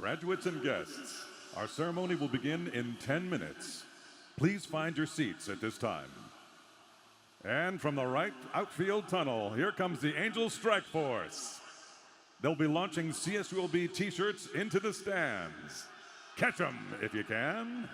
Graduates and guests, our ceremony will begin in 10 minutes. Please find your seats at this time. And from the right outfield tunnel, here comes the Angel Strike Force. They'll be launching CSULB t-shirts into the stands. Catch them if you can.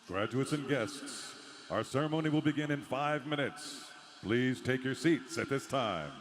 Graduates and guests, our ceremony will begin in 5 minutes. Please take your seats at this time.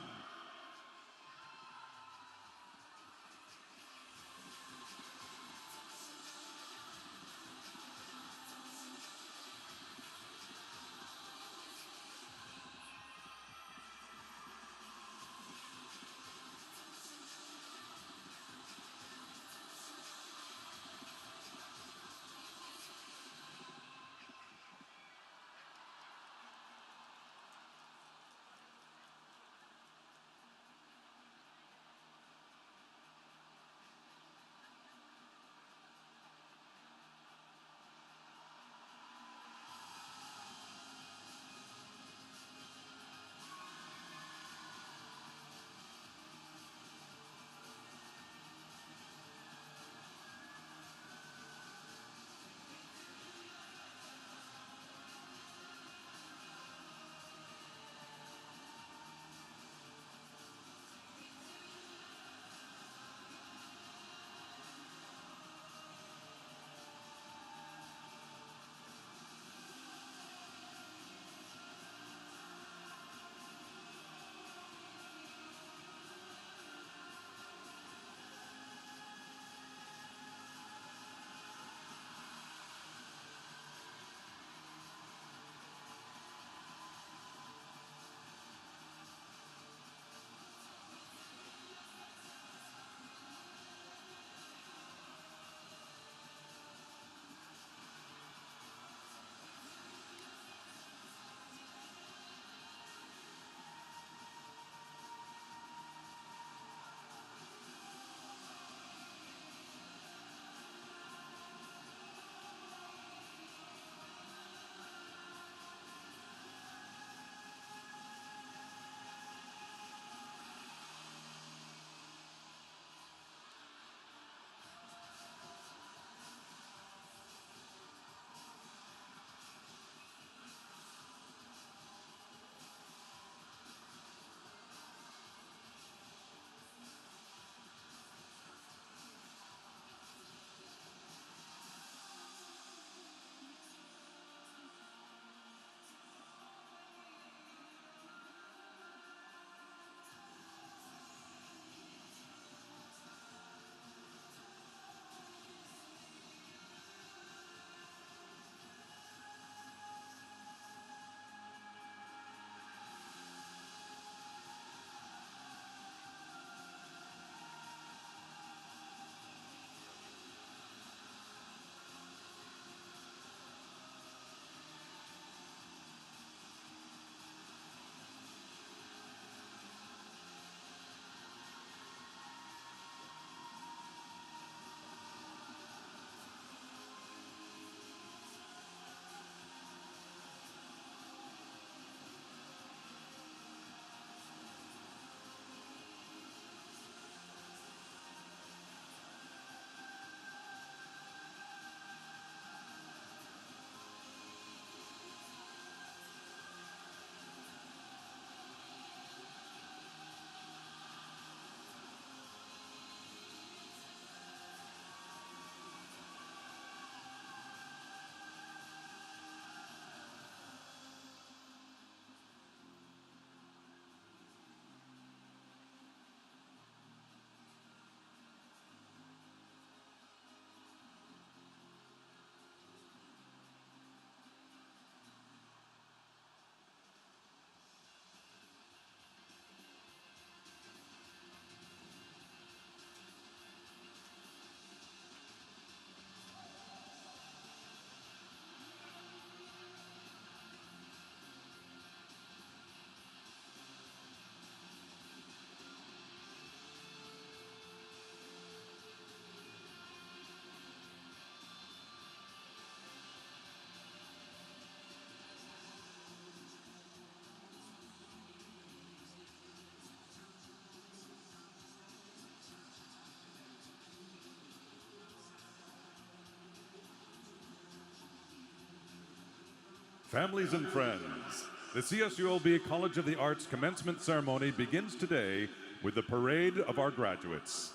Families and friends, the CSULB College of the Arts commencement ceremony begins today with the parade of our graduates.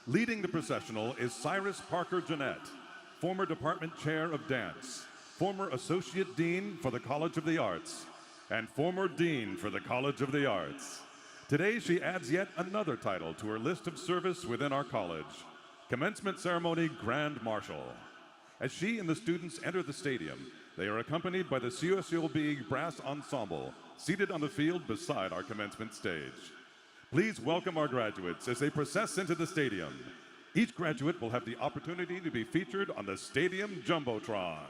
Leading the processional is Cyrus Parker Jeanette, former department chair of dance, former Associate Dean for the College of the Arts, and former Dean for the College of the Arts. Today, she adds yet another title to her list of service within our college, Commencement Ceremony Grand Marshal. As she and the students enter the stadium, they are accompanied by the CSULB Brass Ensemble, seated on the field beside our commencement stage. Please welcome our graduates as they process into the stadium. Each graduate will have the opportunity to be featured on the Stadium Jumbotron.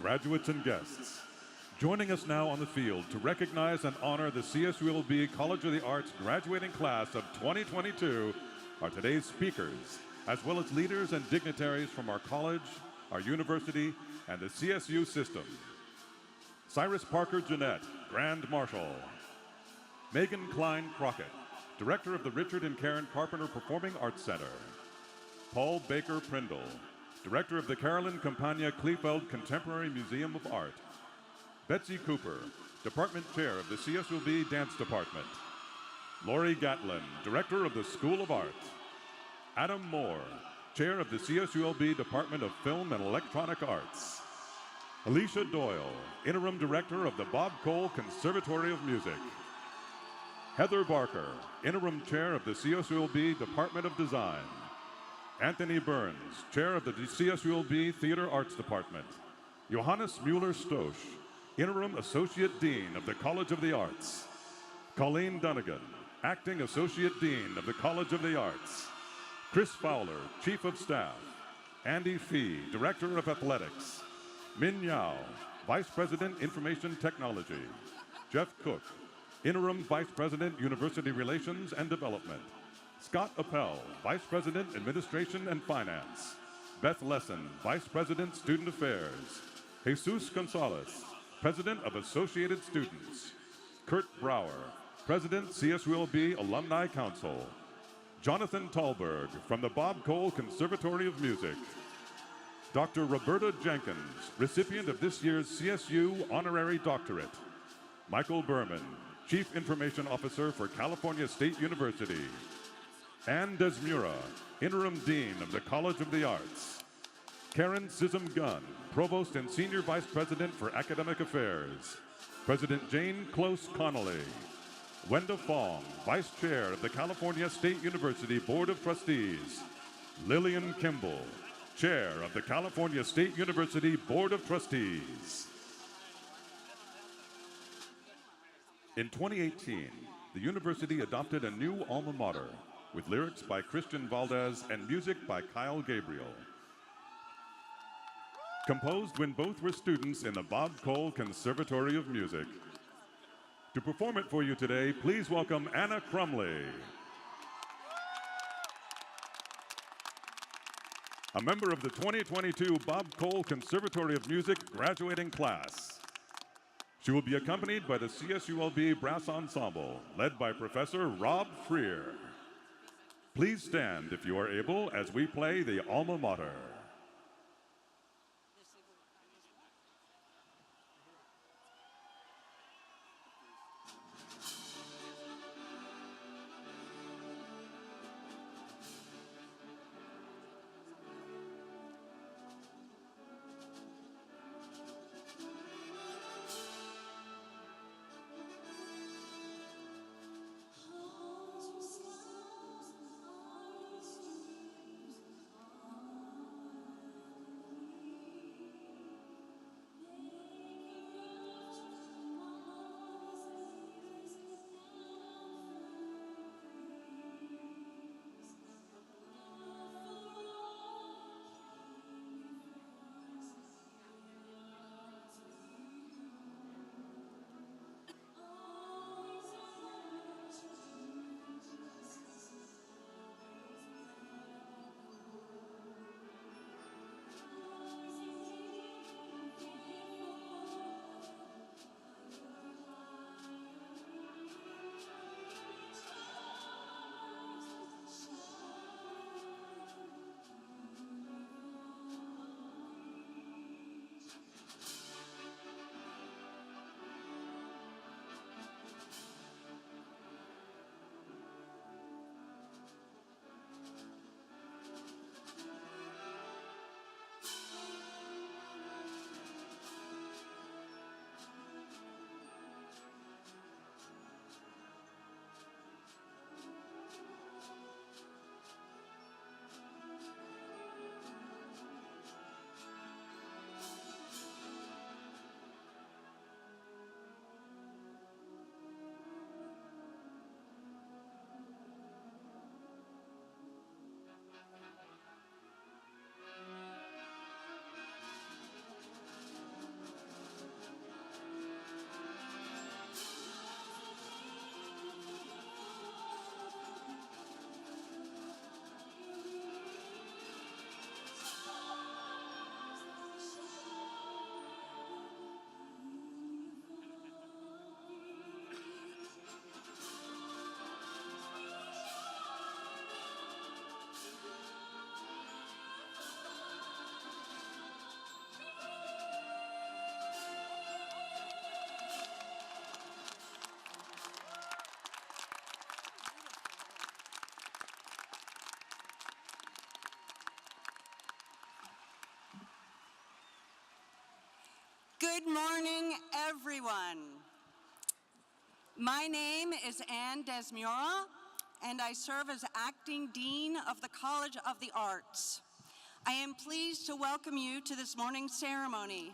graduates and guests. Joining us now on the field to recognize and honor the CSULB College of the Arts graduating class of 2022 are today's speakers, as well as leaders and dignitaries from our college, our university, and the CSU system. Cyrus Parker Jeanette, Grand Marshal. Megan Klein Crockett, Director of the Richard and Karen Carpenter Performing Arts Center. Paul Baker Prindle, Director of the Carolyn Campagna Kleefeld Contemporary Museum of Art. Betsy Cooper, Department Chair of the CSULB Dance Department. Lori Gatlin, Director of the School of Art. Adam Moore, Chair of the CSULB Department of Film and Electronic Arts. Alicia Doyle, Interim Director of the Bob Cole Conservatory of Music. Heather Barker, Interim Chair of the CSULB Department of Design. Anthony Burns, Chair of the CSULB Theater Arts Department. Johannes Mueller-Stosch, Interim Associate Dean of the College of the Arts. Colleen Dunnigan, Acting Associate Dean of the College of the Arts. Chris Fowler, Chief of Staff. Andy Fee, Director of Athletics. Min Yao, Vice President, Information Technology. Jeff Cook, Interim Vice President, University Relations and Development. Scott Appel, Vice President, Administration and Finance. Beth Lesson, Vice President, Student Affairs. Jesus Gonzalez, President of Associated Students. Kurt Brower, President, CSULB Alumni Council. Jonathan Tallberg from the Bob Cole Conservatory of Music. Dr. Roberta Jenkins, recipient of this year's CSU Honorary Doctorate. Michael Berman, Chief Information Officer for California State University. Ann Desmura, Interim Dean of the College of the Arts. Karen Sissom-Gunn, Provost and Senior Vice President for Academic Affairs. President Jane Close Connolly. Wenda Fong, Vice Chair of the California State University Board of Trustees. Lillian Kimball, Chair of the California State University Board of Trustees. In 2018, the university adopted a new alma mater with lyrics by Christian Valdez and music by Kyle Gabriel. Composed when both were students in the Bob Cole Conservatory of Music. To perform it for you today, please welcome Anna Crumley. A member of the 2022 Bob Cole Conservatory of Music graduating class. She will be accompanied by the CSULB Brass Ensemble, led by Professor Rob Freer. Please stand if you are able as we play the alma mater. Good morning, everyone. My name is Anne Desmura, and I serve as Acting Dean of the College of the Arts. I am pleased to welcome you to this morning's ceremony.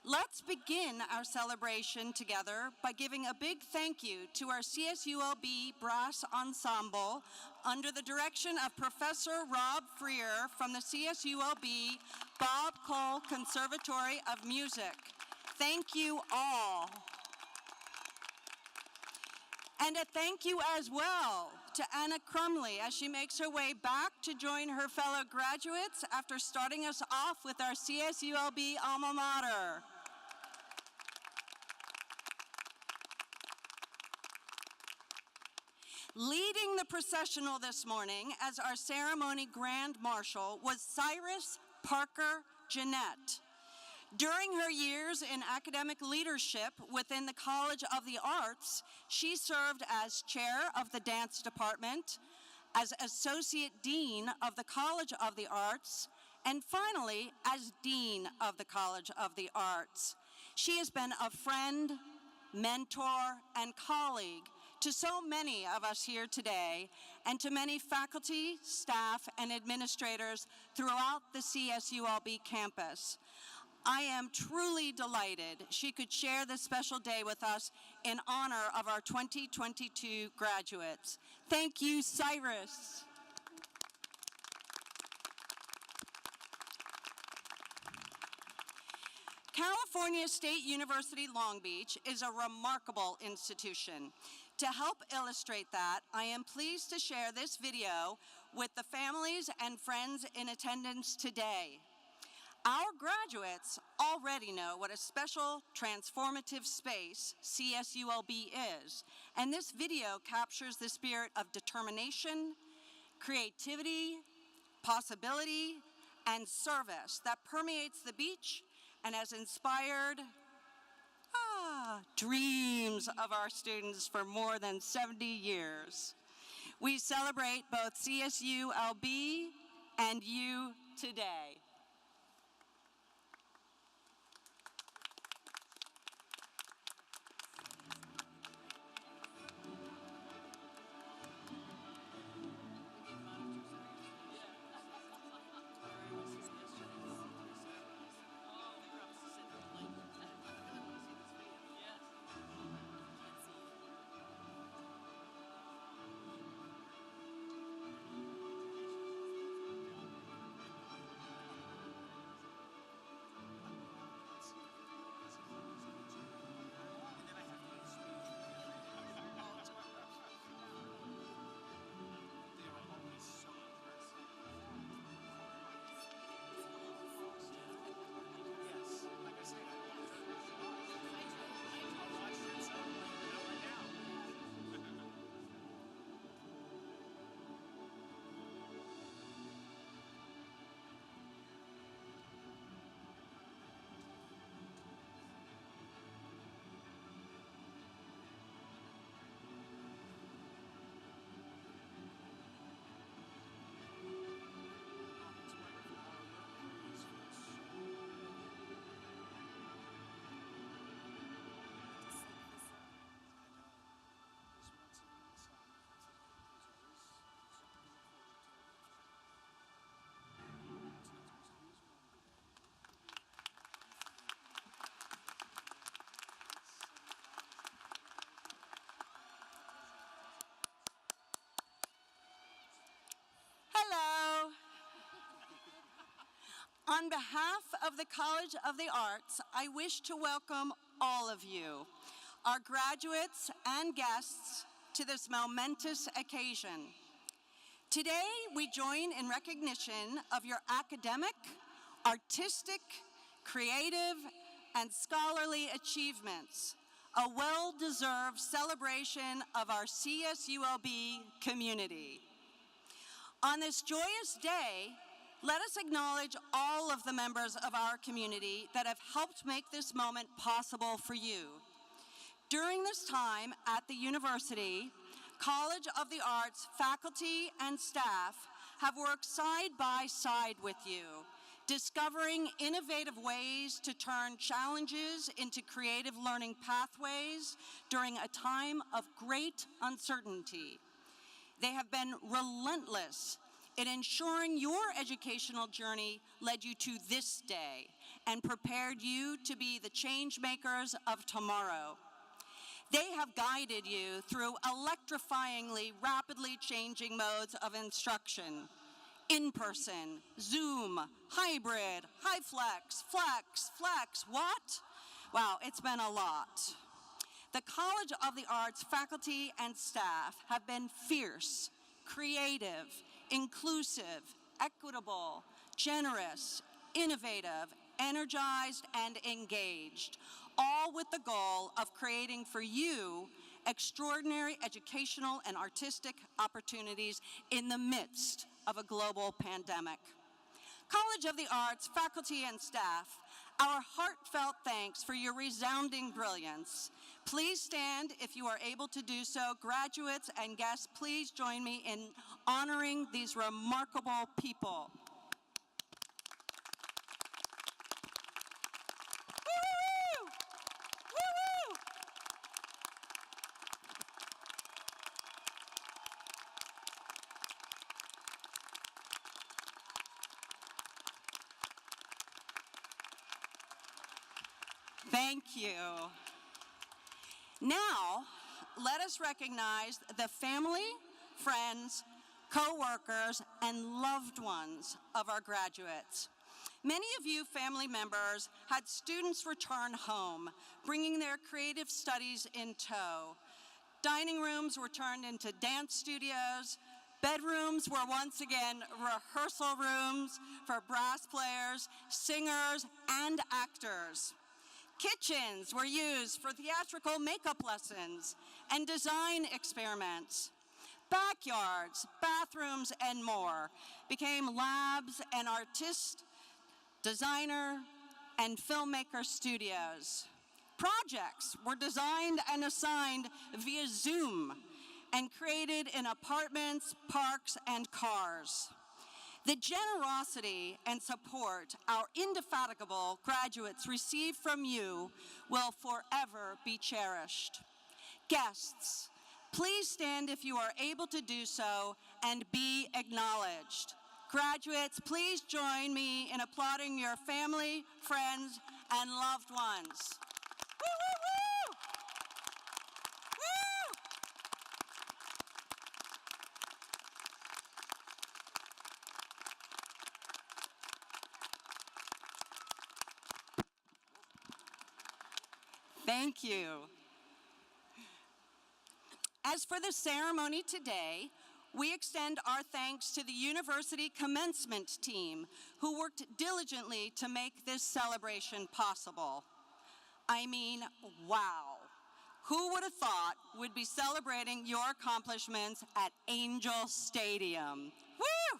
Let's begin our celebration together by giving a big thank you to our CSULB Brass Ensemble under the direction of Professor Rob Freer from the CSULB Bob Cole Conservatory of Music. Thank you all. And a thank you as well to Anna Crumley as she makes her way back to join her fellow graduates after starting us off with our CSULB alma mater. Leading the processional this morning as our ceremony grand marshal was Cyrus Parker Jeanette. During her years in academic leadership within the College of the Arts, she served as chair of the dance department, as associate dean of the College of the Arts, and finally, as dean of the College of the Arts. She has been a friend, mentor, and colleague to so many of us here today, and to many faculty, staff, and administrators throughout the CSULB campus. I am truly delighted she could share this special day with us in honor of our 2022 graduates. Thank you, Cyrus. California State University Long Beach is a remarkable institution. To help illustrate that, I am pleased to share this video with the families and friends in attendance today. Our graduates already know what a special transformative space CSULB is, and this video captures the spirit of determination, creativity, possibility, and service that permeates the beach and has inspired dreams of our students for more than 70 years. We celebrate both CSULB and you today. Hello. On behalf of the College of the Arts, I wish to welcome all of you, our graduates and guests, to this momentous occasion. Today, we join in recognition of your academic, artistic, creative, and scholarly achievements, a well-deserved celebration of our CSULB community. On this joyous day, let us acknowledge all of the members of our community that have helped make this moment possible for you. During this time at the university, College of the Arts faculty and staff have worked side by side with you, discovering innovative ways to turn challenges into creative learning pathways during a time of great uncertainty. They have been relentless in ensuring your educational journey led you to this day and prepared you to be the change makers of tomorrow. They have guided you through electrifyingly rapidly changing modes of instruction: in-person, Zoom, hybrid, HiFlex, Flex, what? Wow, it's been a lot. The College of the Arts faculty and staff have been fierce, creative, inclusive, equitable, generous, innovative, energized, and engaged, all with the goal of creating for you extraordinary educational and artistic opportunities in the midst of a global pandemic. College of the Arts faculty and staff, our heartfelt thanks for your resounding brilliance. Please stand if you are able to do so. Graduates and guests, please join me in honoring these remarkable people. Woo-hoo! Woo-hoo! Thank you. Now, let us recognize the family, friends, co-workers, and loved ones of our graduates. Many of you family members had students return home, bringing their creative studies in tow. Dining rooms were turned into dance studios. Bedrooms were once again rehearsal rooms for brass players, singers, and actors. Kitchens were used for theatrical makeup lessons and design experiments. Backyards, bathrooms, and more became labs and artist, designer, and filmmaker studios. Projects were designed and assigned via Zoom and created in apartments, parks, and cars. The generosity and support our indefatigable graduates receive from you will forever be cherished. Guests, please stand if you are able to do so and be acknowledged. Graduates, please join me in applauding your family, friends, and loved ones. Woo, woo, woo! Woo! Thank you. As for the ceremony today, we extend our thanks to the University Commencement team who worked diligently to make this celebration possible. I mean, wow. Who would have thought we'd be celebrating your accomplishments at Angel Stadium? Woo!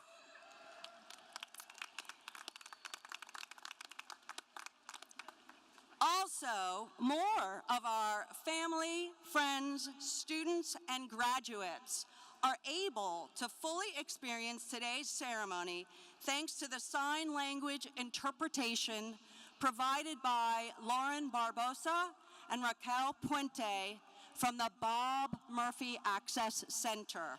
Also, more of our family, friends, students, and graduates are able to fully experience today's ceremony thanks to the sign language interpretation provided by Lauren Barbosa and Raquel Puente from the Bob Murphy Access Center.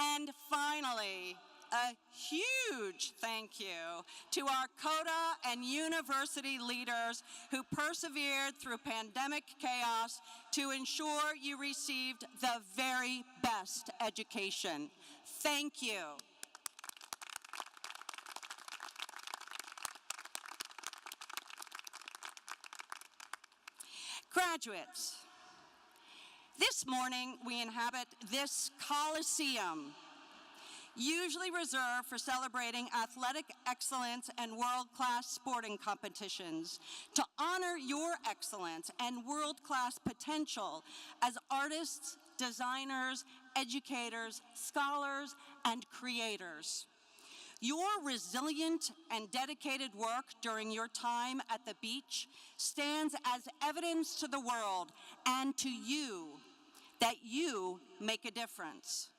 And finally, a huge thank you to our CODA and university leaders who persevered through pandemic chaos to ensure you received the very best education. Thank you. Graduates, this morning we inhabit this Coliseum, usually reserved for celebrating athletic excellence and world-class sporting competitions, to honor your excellence and world-class potential as artists, designers, educators, scholars, and creators. Your resilient and dedicated work during your time at the beach stands as evidence to the world and to you that you make a difference,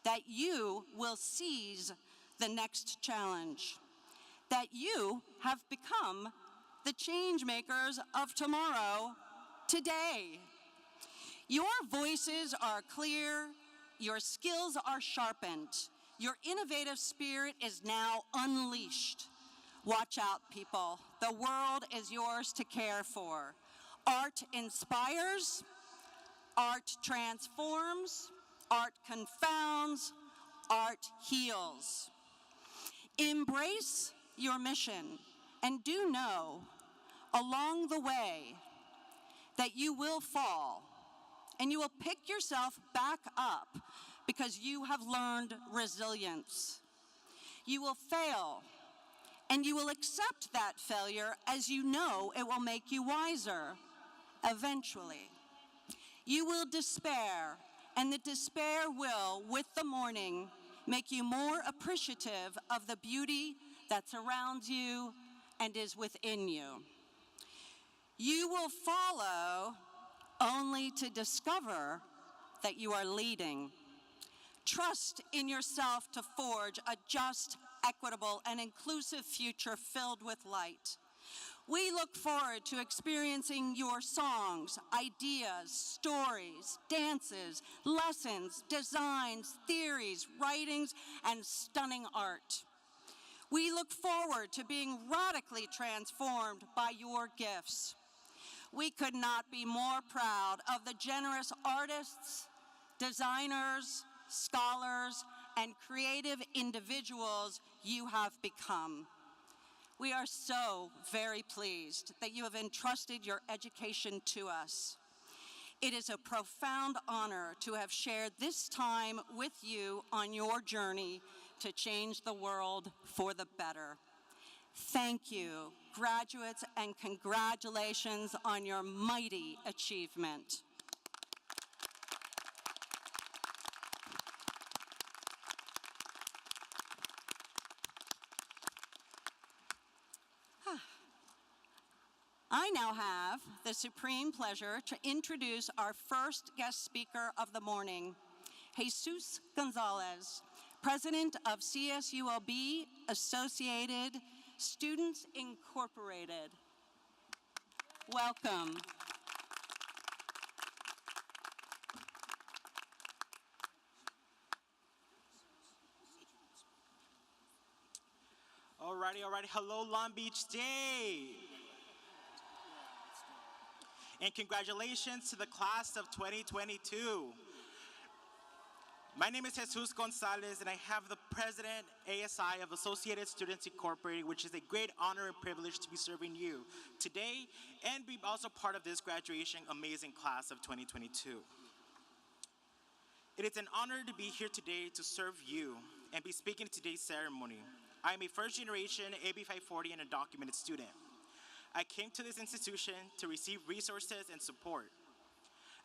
that you will seize the next challenge, that you have become the change makers of tomorrow, today. Your voices are clear, your skills are sharpened, your innovative spirit is now unleashed. Watch out, people. The world is yours to care for. Art inspires, art transforms, art confounds, art heals. Embrace your mission and do know along the way that you will fall and you will pick yourself back up because you have learned resilience. You will fail and you will accept that failure as you know it will make you wiser eventually. You will despair, and the despair will, with the morning, make you more appreciative of the beauty that surrounds you and is within you. You will follow only to discover that you are leading. Trust in yourself to forge a just, equitable, and inclusive future filled with light. We look forward to experiencing your songs, ideas, stories, dances, lessons, designs, theories, writings, and stunning art. We look forward to being radically transformed by your gifts. We could not be more proud of the generous artists, designers, scholars, and creative individuals you have become. We are so very pleased that you have entrusted your education to us. It is a profound honor to have shared this time with you on your journey to change the world for the better. Thank you, graduates, and congratulations on your mighty achievement. I now have the supreme pleasure to introduce our first guest speaker of the morning, Jesus Gonzalez, President of CSULB Associated Students Incorporated. Welcome. Alrighty. Hello, Long Beach Day. And congratulations to the class of 2022. My name is Jesus Gonzalez, and I have the President ASI of Associated Students Incorporated, which is a great honor and privilege to be serving you today and be also part of this graduation amazing class of 2022. It is an honor to be here today to serve you and be speaking at today's ceremony. I am a first-generation AB 540 and undocumented student. I came to this institution to receive resources and support.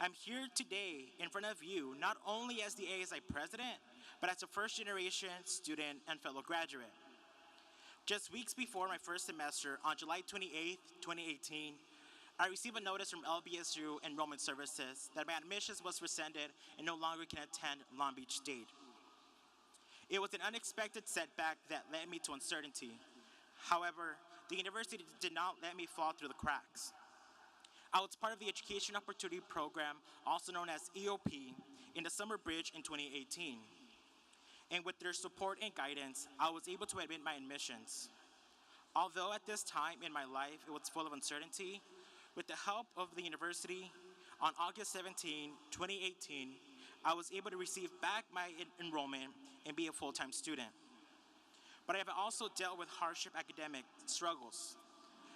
I'm here today in front of you not only as the ASI president, but as a first-generation student and fellow graduate. Just weeks before my first semester, on July 28th, 2018, I received a notice from LBSU Enrollment Services that my admissions was rescinded and no longer can attend Long Beach State. It was an unexpected setback that led me to uncertainty. However, the university did not let me fall through the cracks. I was part of the Education Opportunity Program, also known as EOP, in the Summer Bridge in 2018. And with their support and guidance, I was able to admit my admissions. Although at this time in my life it was full of uncertainty, with the help of the university, on August 17, 2018, I was able to receive back my enrollment and be a full-time student. But I have also dealt with hardship academic struggles.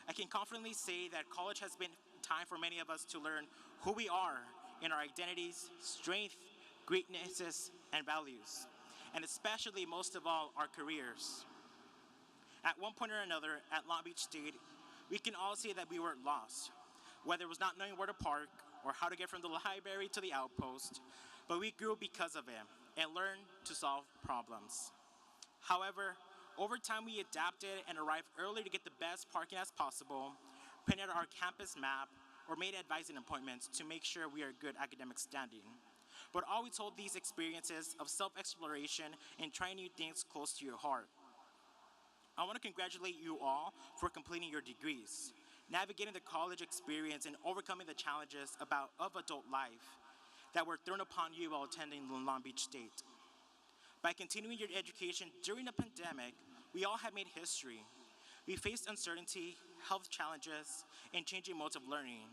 I can confidently say that college has been time for many of us to learn who we are in our identities, strength, greatnesses, and values, and especially, most of all, our careers. At one point or another at Long Beach State, we can all say that we were lost, whether it was not knowing where to park or how to get from the library to the outpost, but we grew because of it and learned to solve problems. However, over time we adapted and arrived early to get the best parking as possible, printed our campus map, or made advising appointments to make sure we are good academic standing. but always hold these experiences of self-exploration and trying new things close to your heart. I want to congratulate you all for completing your degrees, navigating the college experience, and overcoming the challenges of adult life that were thrown upon you while attending Long Beach State. By continuing your education during the pandemic, we all have made history. We faced uncertainty, health challenges, and changing modes of learning.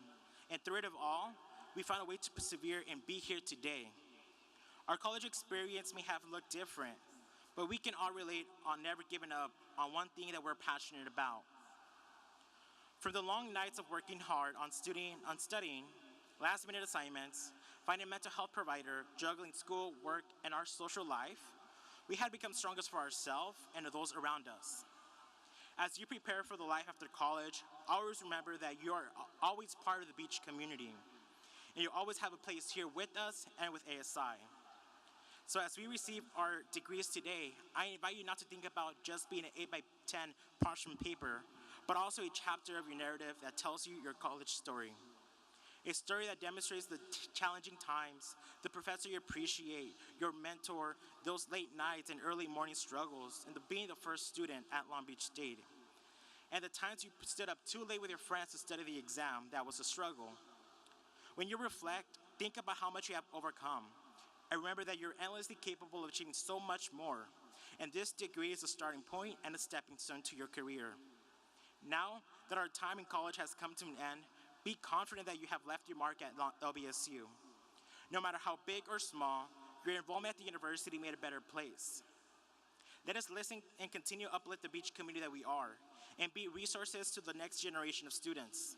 And through it all, we found a way to persevere and be here today. Our college experience may have looked different, but we can all relate on never giving up on one thing that we're passionate about. From the long nights of working hard on studying, last-minute assignments, finding a mental health provider, juggling school, work, and our social life, we had become strongest for ourselves and those around us. As you prepare for the life after college, always remember that you are always part of the Beach community, and you always have a place here with us and with ASI. So as we receive our degrees today, I invite you not to think about just being an 8x10 parchment paper, but also a chapter of your narrative that tells you your college story. A story that demonstrates the challenging times, the professor you appreciate, your mentor, those late nights and early morning struggles, and being the first student at Long Beach State. And the times you stood up too late with your friends to study the exam, that was a struggle. When you reflect, think about how much you have overcome. And remember that you're endlessly capable of achieving so much more. And this degree is a starting point and a stepping stone to your career. Now that our time in college has come to an end, be confident that you have left your mark at LBSU. No matter how big or small, your involvement at the university made a better place. Let us listen and continue to uplift the Beach community that we are, and be resources to the next generation of students.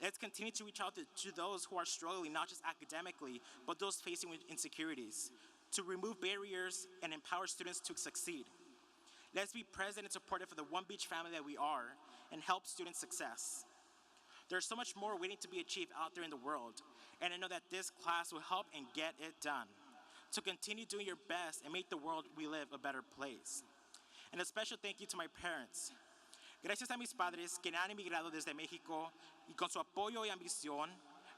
Let's continue to reach out to those who are struggling, not just academically, but those facing with insecurities, to remove barriers and empower students to succeed. Let's be present and supportive of the One Beach family that we are, and help student success. There's so much more waiting to be achieved out there in the world, and I know that this class will help and get it done. So continue doing your best and make the world we live a better place. And a special thank you to my parents. Gracias a mis padres que han emigrado desde México y con su apoyo y ambición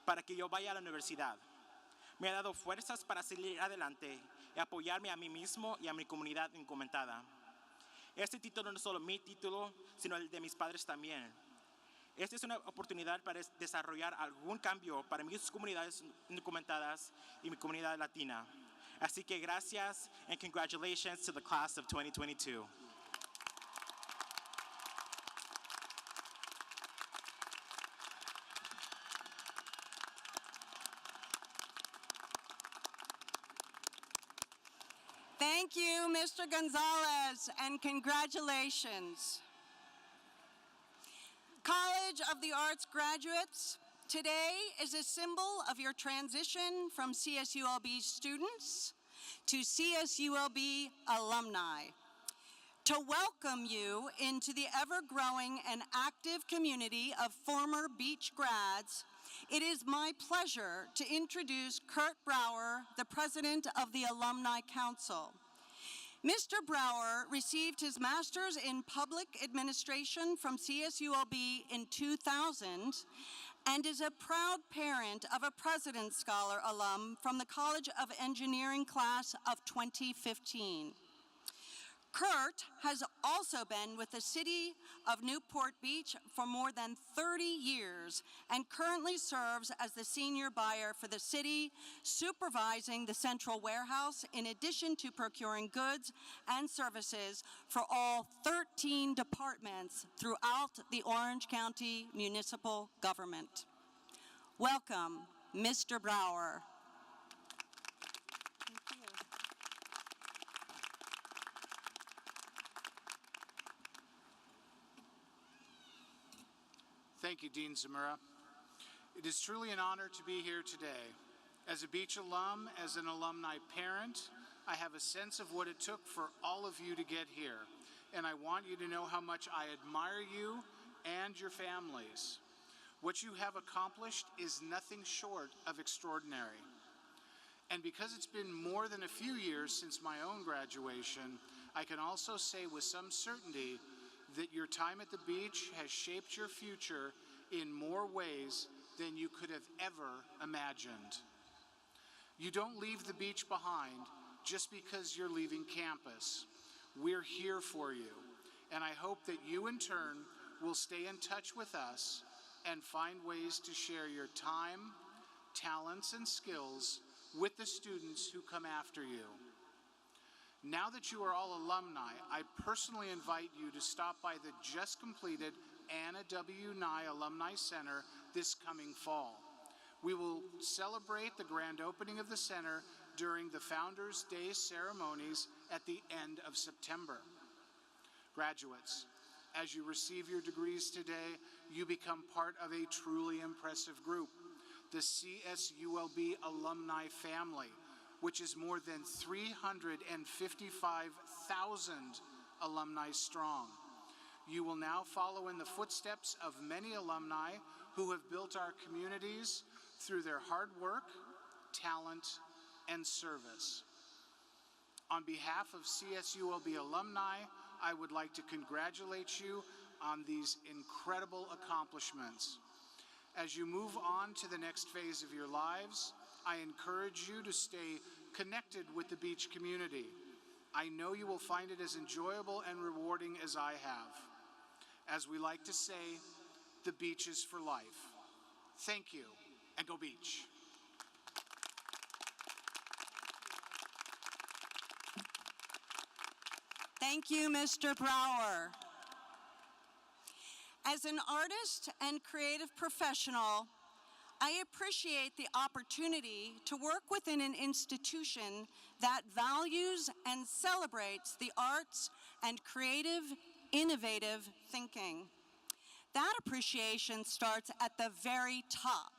para que yo vaya a la universidad. Me ha dado fuerzas para salir adelante y apoyarme a mí mismo y a mi comunidad indocumentada. Este título no es solo mi título, sino el de mis padres también. Esta es una oportunidad para desarrollar algún cambio para mis comunidades indocumentadas y mi comunidad latina. Así que gracias and congratulations to the class of 2022. Thank you, Mr. Gonzalez, and congratulations. College of the Arts graduates, today is a symbol of your transition from CSULB students to CSULB alumni. To welcome you into the ever-growing and active community of former Beach grads, it is my pleasure to introduce Kurt Brower, the president of the Alumni Council. Mr. Brower received his master's in public administration from CSULB in 2000 and is a proud parent of a President's Scholar alum from the College of Engineering class of 2015. Kurt has also been with the city of Newport Beach for more than 30 years and currently serves as the senior buyer for the city, supervising the central warehouse in addition to procuring goods and services for all 13 departments throughout the Orange County municipal government. Welcome, Mr. Brower. Thank you, Dean Zamora. It is truly an honor to be here today. As a Beach alum, as an alumni parent, I have a sense of what it took for all of you to get here, and I want you to know how much I admire you and your families. What you have accomplished is nothing short of extraordinary. And because it's been more than a few years since my own graduation, I can also say with some certainty that your time at the Beach has shaped your future in more ways than you could have ever imagined. You don't leave the beach behind just because you're leaving campus. We're here for you, and I hope that you in turn will stay in touch with us and find ways to share your time, talents, and skills with the students who come after you. Now that you are all alumni, I personally invite you to stop by the just completed Anna W. Nye Alumni Center this coming fall. We will celebrate the grand opening of the center during the Founders' Day ceremonies at the end of September. Graduates, as you receive your degrees today, you become part of a truly impressive group, the CSULB alumni family, which is more than 355,000 alumni strong. You will now follow in the footsteps of many alumni who have built our communities through their hard work, talent, and service. On behalf of CSULB alumni, I would like to congratulate you on these incredible accomplishments. As you move on to the next phase of your lives, I encourage you to stay connected with the beach community. I know you will find it as enjoyable and rewarding as I have. As we like to say, the beach is for life. Thank you, and go beach. Thank you, Mr. Brower. As an artist and creative professional, I appreciate the opportunity to work within an institution that values and celebrates the arts and creative, innovative thinking. That appreciation starts at the very top,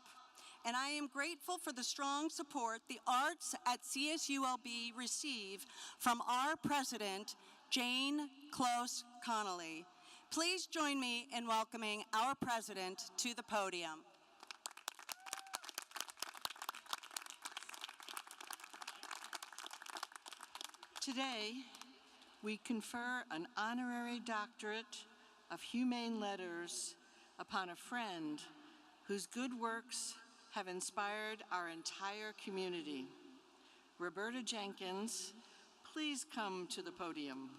and I am grateful for the strong support the arts at CSULB receive from our president, Jane Close Connolly. Please join me in welcoming our president to the podium. Today, we confer an honorary doctorate of humane letters upon a friend whose good works have inspired our entire community. Roberta Jenkins, please come to the podium.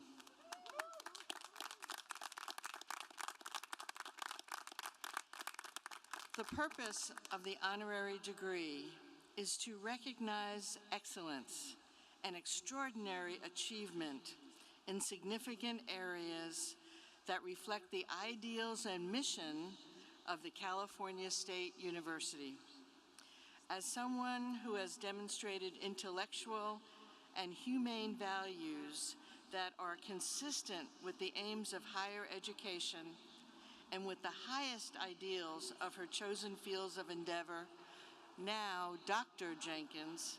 The purpose of the honorary degree is to recognize excellence and extraordinary achievement in significant areas that reflect the ideals and mission of the California State University. As someone who has demonstrated intellectual and humane values that are consistent with the aims of higher education and with the highest ideals of her chosen fields of endeavor, now Dr. Jenkins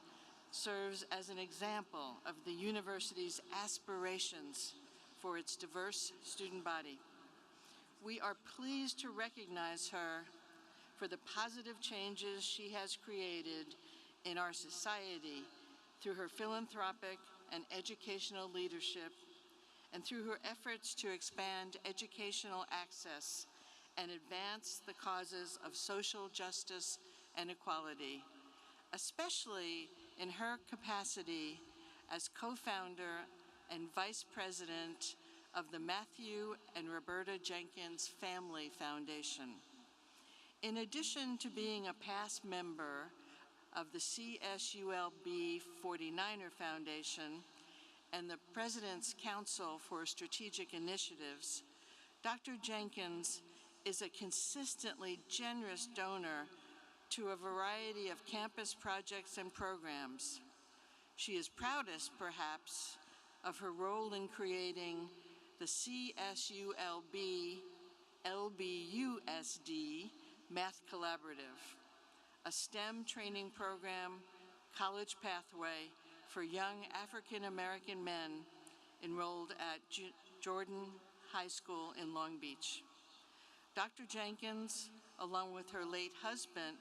serves as an example of the university's aspirations for its diverse student body. We are pleased to recognize her for the positive changes she has created in our society through her philanthropic and educational leadership and through her efforts to expand educational access and advance the causes of social justice and equality, especially in her capacity as co-founder and vice president of the Matthew and Roberta Jenkins Family Foundation. In addition to being a past member of the CSULB 49er Foundation and the President's Council for Strategic Initiatives, Dr. Jenkins is a consistently generous donor to a variety of campus projects and programs. She is proudest, perhaps, of her role in creating the CSULB LBUSD Math Collaborative, a STEM training program college pathway for young African American men enrolled at Jordan High School in Long Beach. Dr. Jenkins, along with her late husband,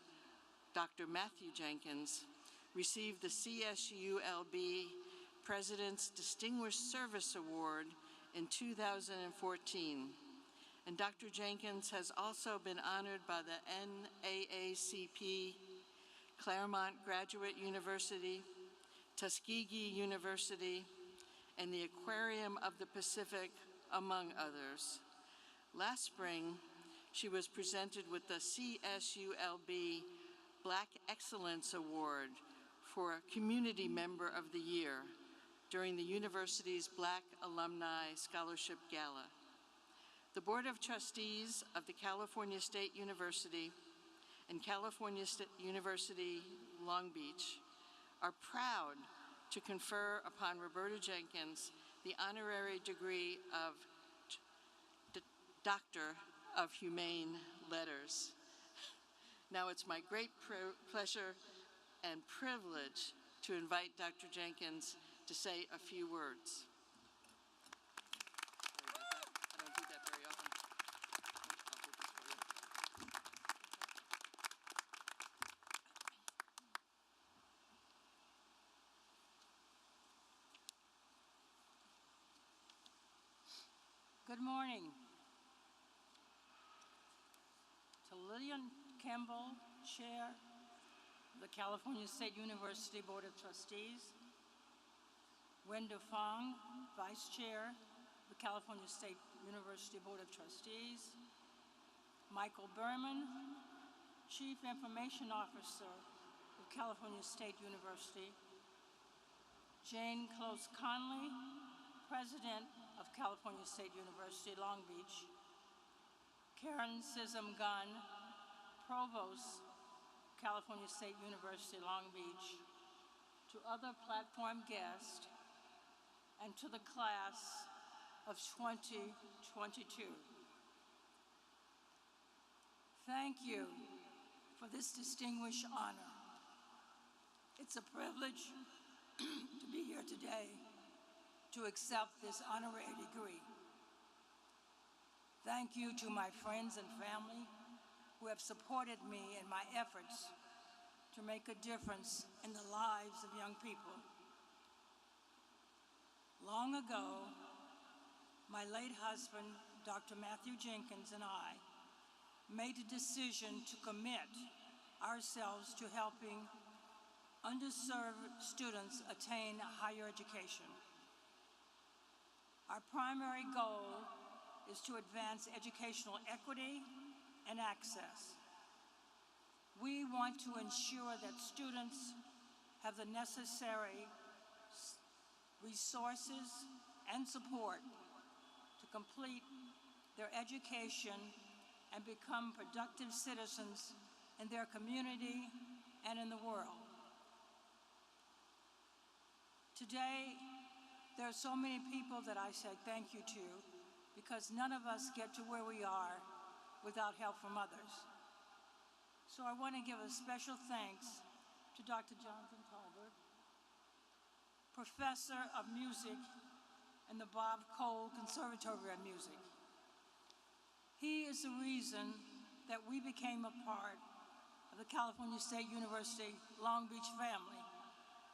Dr. Matthew Jenkins, received the CSULB President's Distinguished Service Award in 2014. And Dr. Jenkins has also been honored by the NAACP Claremont Graduate University, Tuskegee University, and the Aquarium of the Pacific, among others. Last spring, she was presented with the CSULB Black Excellence Award for Community Member of the Year during the university's Black Alumni Scholarship Gala. The Board of Trustees of the California State University and California State University Long Beach are proud to confer upon Roberta Jenkins the honorary degree of Doctor of Humane Letters. Now it's my great pleasure and privilege to invite Dr. Jenkins to say a few words. I don't do that very often. I'll do this for you. Good morning. To Lillian Campbell, Chair of the California State University Board of Trustees, Wenda Fong, Vice Chair of the California State University Board of Trustees, Michael Berman, Chief Information Officer of California State University, Jane Close Conley, President of California State University, Long Beach, Karen Sism Gunn, Provost, California State University, Long Beach, to other platform guests, and to the class of 2022. Thank you for this distinguished honor. It's a privilege to be here today to accept this honorary degree. Thank you to my friends and family who have supported me in my efforts to make a difference in the lives of young people. Long ago, my late husband, Dr. Matthew Jenkins, and I made a decision to commit ourselves to helping underserved students attain higher education. Our primary goal is to advance educational equity and access. We want to ensure that students have the necessary resources and support to complete their education and become productive citizens in their community and in the world. Today, there are so many people that I say thank you to, because none of us get to where we are without help from others. So I want to give a special thanks to Dr. Jonathan Talbert, Professor of Music in the Bob Cole Conservatory of Music. He is the reason that we became a part of the California State University Long Beach family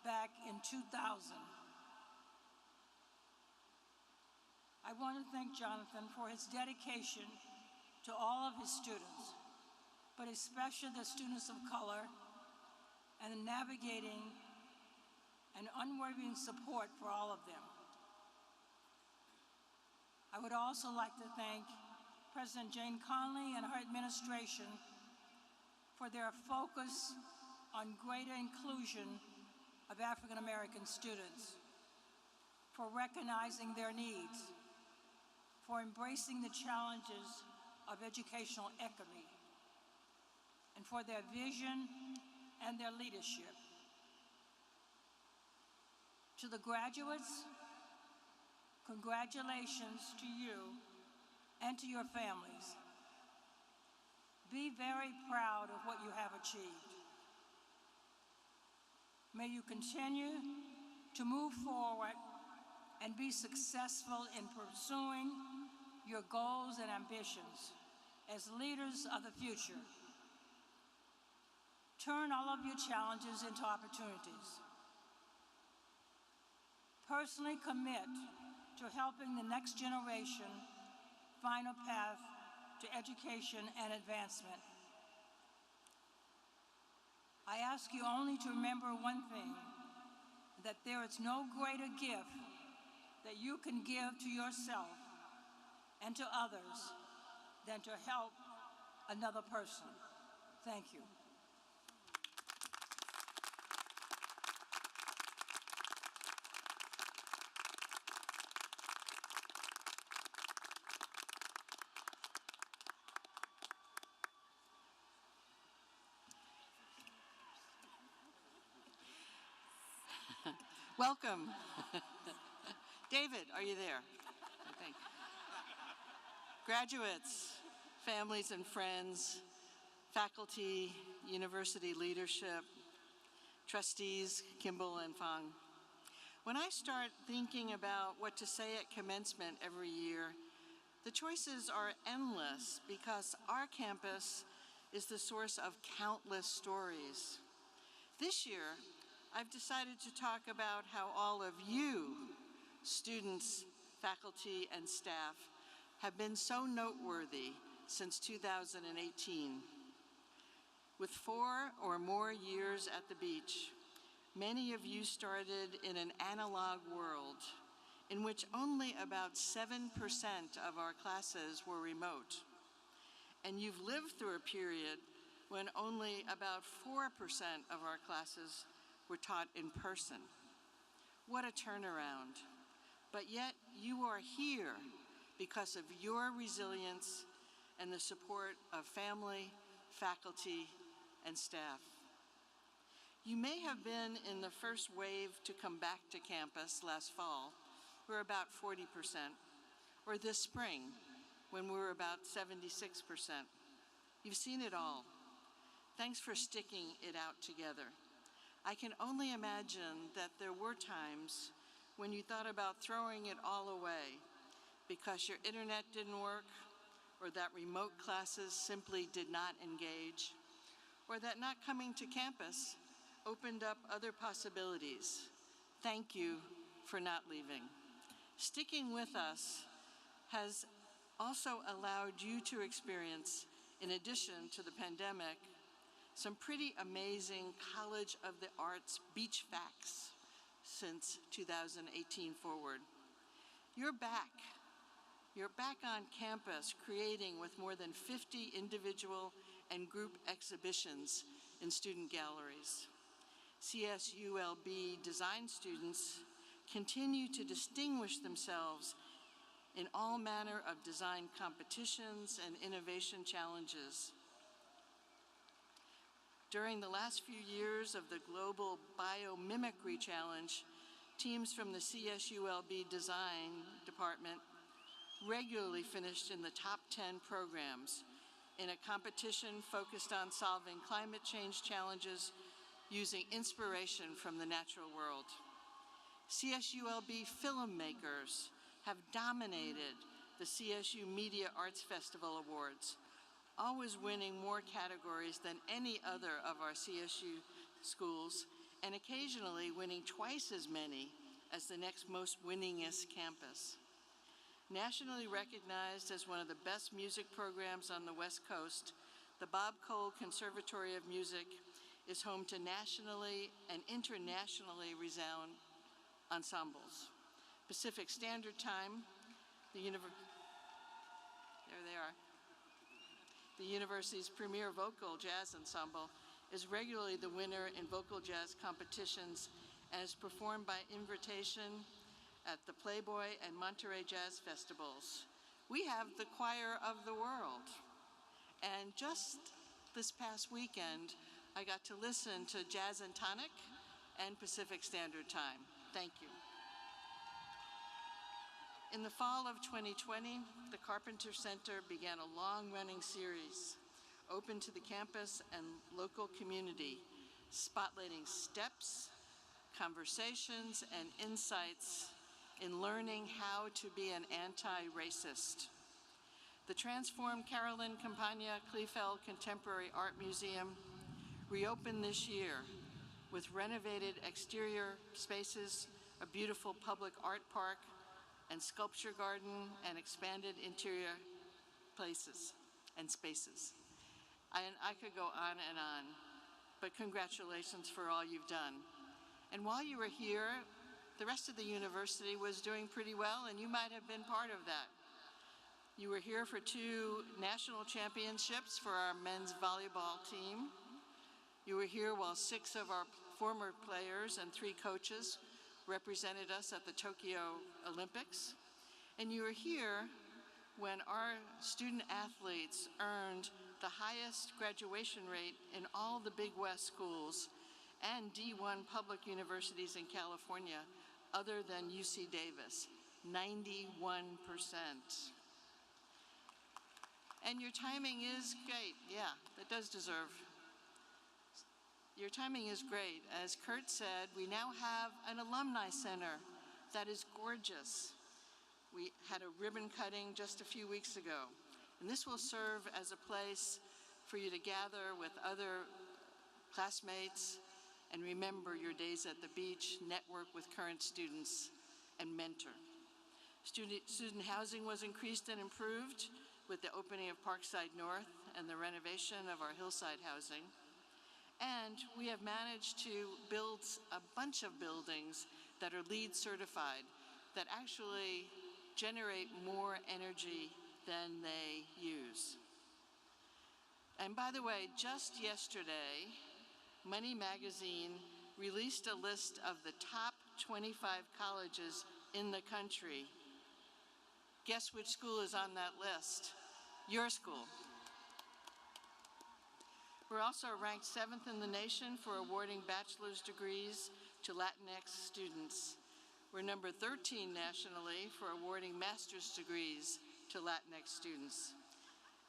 back in 2000. I want to thank Jonathan for his dedication to all of his students, but especially the students of color, and navigating and unwavering support for all of them. I would also like to thank President Jane Conley and her administration for their focus on greater inclusion of African American students, for recognizing their needs, for embracing the challenges of educational equity, and for their vision and their leadership. To the graduates, congratulations to you and to your families. Be very proud of what you have achieved. May you continue to move forward and be successful in pursuing your goals and ambitions as leaders of the future. Turn all of your challenges into opportunities. Personally commit to helping the next generation find a path to education and advancement. I ask you only to remember one thing, that there is no greater gift that you can give to yourself and to others than to help another person. Thank you. Welcome. David, are you there? Thank you. Graduates, families and friends, faculty, university leadership, trustees, Kimball and Fong. When I start thinking about what to say at commencement every year, the choices are endless because our campus is the source of countless stories. This year, I've decided to talk about how all of you, students, faculty, and staff, have been so noteworthy since 2018. With 4 or more years at the beach, many of you started in an analog world in which only about 7% of our classes were remote. And you've lived through a period when only about 4% of our classes were taught in person. What a turnaround. But yet you are here because of your resilience and the support of family, faculty, and staff. You may have been in the first wave to come back to campus last fall, we're about 40%, or this spring, when we were about 76%. You've seen it all. Thanks for sticking it out together. I can only imagine that there were times when you thought about throwing it all away because your internet didn't work, or that remote classes simply did not engage, or that not coming to campus opened up other possibilities. Thank you for not leaving. Sticking with us has also allowed you to experience, in addition to the pandemic, some pretty amazing College of the Arts beach facts since 2018 forward. You're back. You're back on campus creating with more than 50 individual and group exhibitions in student galleries. CSULB design students continue to distinguish themselves in all manner of design competitions and innovation challenges. During the last few years of the Global Biomimicry Challenge, teams from the CSULB Design Department regularly finished in the top 10 programs in a competition focused on solving climate change challenges using inspiration from the natural world. CSULB filmmakers have dominated the CSU Media Arts Festival Awards, always winning more categories than any other of our CSU schools, and occasionally winning twice as many as the next most winningest campus. Nationally recognized as one of the best music programs on the West Coast, the Bob Cole Conservatory of Music is home to nationally and internationally renowned ensembles. Pacific Standard Time, there they are. The university's premier vocal jazz ensemble is regularly the winner in vocal jazz competitions and is performed by invitation at the Playboy and Monterey Jazz Festivals. We have the choir of the world. And just this past weekend, I got to listen to Jazz and Tonic and Pacific Standard Time. Thank you. In the fall of 2020, the Carpenter Center began a long-running series open to the campus and local community, spotlighting steps, conversations, and insights in learning how to be an anti-racist. The transformed Carolyn Campagna Kleefeld Contemporary Art Museum reopened this year with renovated exterior spaces, a beautiful public art park, and sculpture garden, and expanded interior places and spaces. And I could go on and on. but congratulations for all you've done. And while you were here, the rest of the university was doing pretty well, and you might have been part of that. You were here for 2 national championships for our men's volleyball team. You were here while 6 of our former players and 3 coaches represented us at the Tokyo Olympics. And you were here when our student athletes earned the highest graduation rate in all the Big West schools and D1 public universities in California, other than UC Davis, 91%. And your timing is great. Yeah, that does deserve. Your timing is great. As Kurt said, we now have an alumni center that is gorgeous. We had a ribbon cutting just a few weeks ago, and this will serve as a place for you to gather with other classmates and remember your days at the beach, network with current students, and mentor. Student housing was increased and improved with the opening of Parkside North and the renovation of our hillside housing. And we have managed to build a bunch of buildings that are LEED certified that actually generate more energy than they use. And by the way, just yesterday, Money Magazine released a list of the top 25 colleges in the country. Guess which school is on that list? Your school. We're also ranked 7th in the nation for awarding bachelor's degrees to Latinx students. We're number 13 nationally for awarding master's degrees to Latinx students.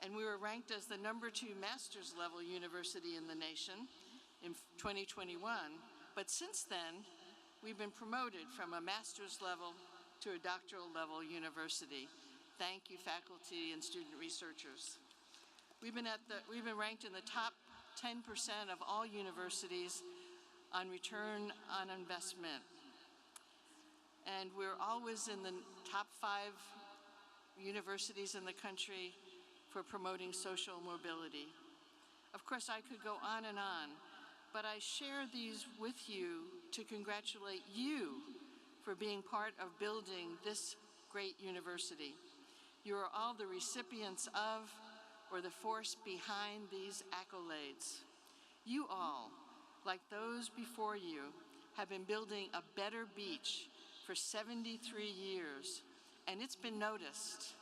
And we were ranked as the number 2 master's level university in the nation in 2021. But since then, we've been promoted from a master's level to a doctoral level university. Thank you, faculty and student researchers. We've been ranked in the top 10% of all universities on return on investment. And we're always in the top 5 universities in the country for promoting social mobility. Of course, I could go on, but I share these with you to congratulate you for being part of building this great university. You are all the recipients of or the force behind these accolades. You all, like those before you, have been building a better beach for 73 years, and it's been noticed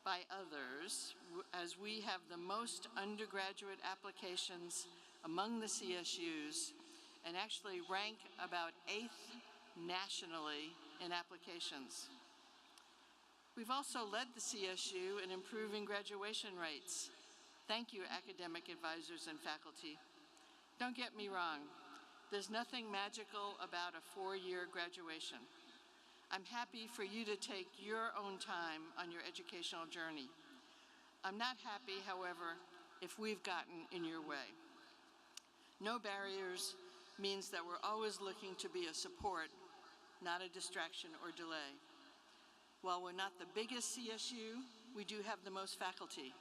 by others as we have the most undergraduate applications among the CSUs and actually rank about 8th nationally in applications. We've also led the CSU in improving graduation rates. Thank you, academic advisors and faculty. Don't get me wrong, there's nothing magical about a 4-year graduation. I'm happy for you to take your own time on your educational journey. I'm not happy, however, if we've gotten in your way. No barriers means that we're always looking to be a support, not a distraction or delay. While we're not the biggest CSU, we do have the most faculty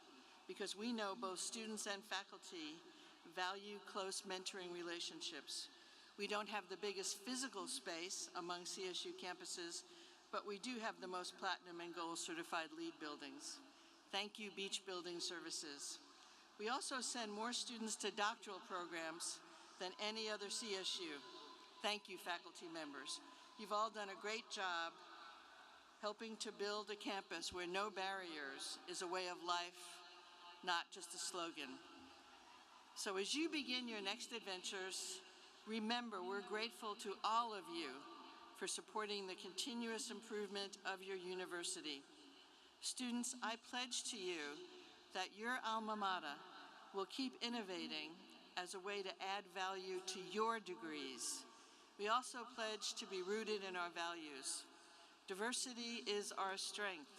because we know both students and faculty value close mentoring relationships. We don't have the biggest physical space among CSU campuses, but we do have the most platinum and gold certified LEED buildings. Thank you, Beach Building Services. We also send more students to doctoral programs than any other CSU. Thank you, faculty members. You've all done a great job helping to build a campus where no barriers is a way of life, not just a slogan. So as you begin your next adventures, remember we're grateful to all of you for supporting the continuous improvement of your university. Students, I pledge to you that your alma mater will keep innovating as a way to add value to your degrees. We also pledge to be rooted in our values. Diversity is our strength.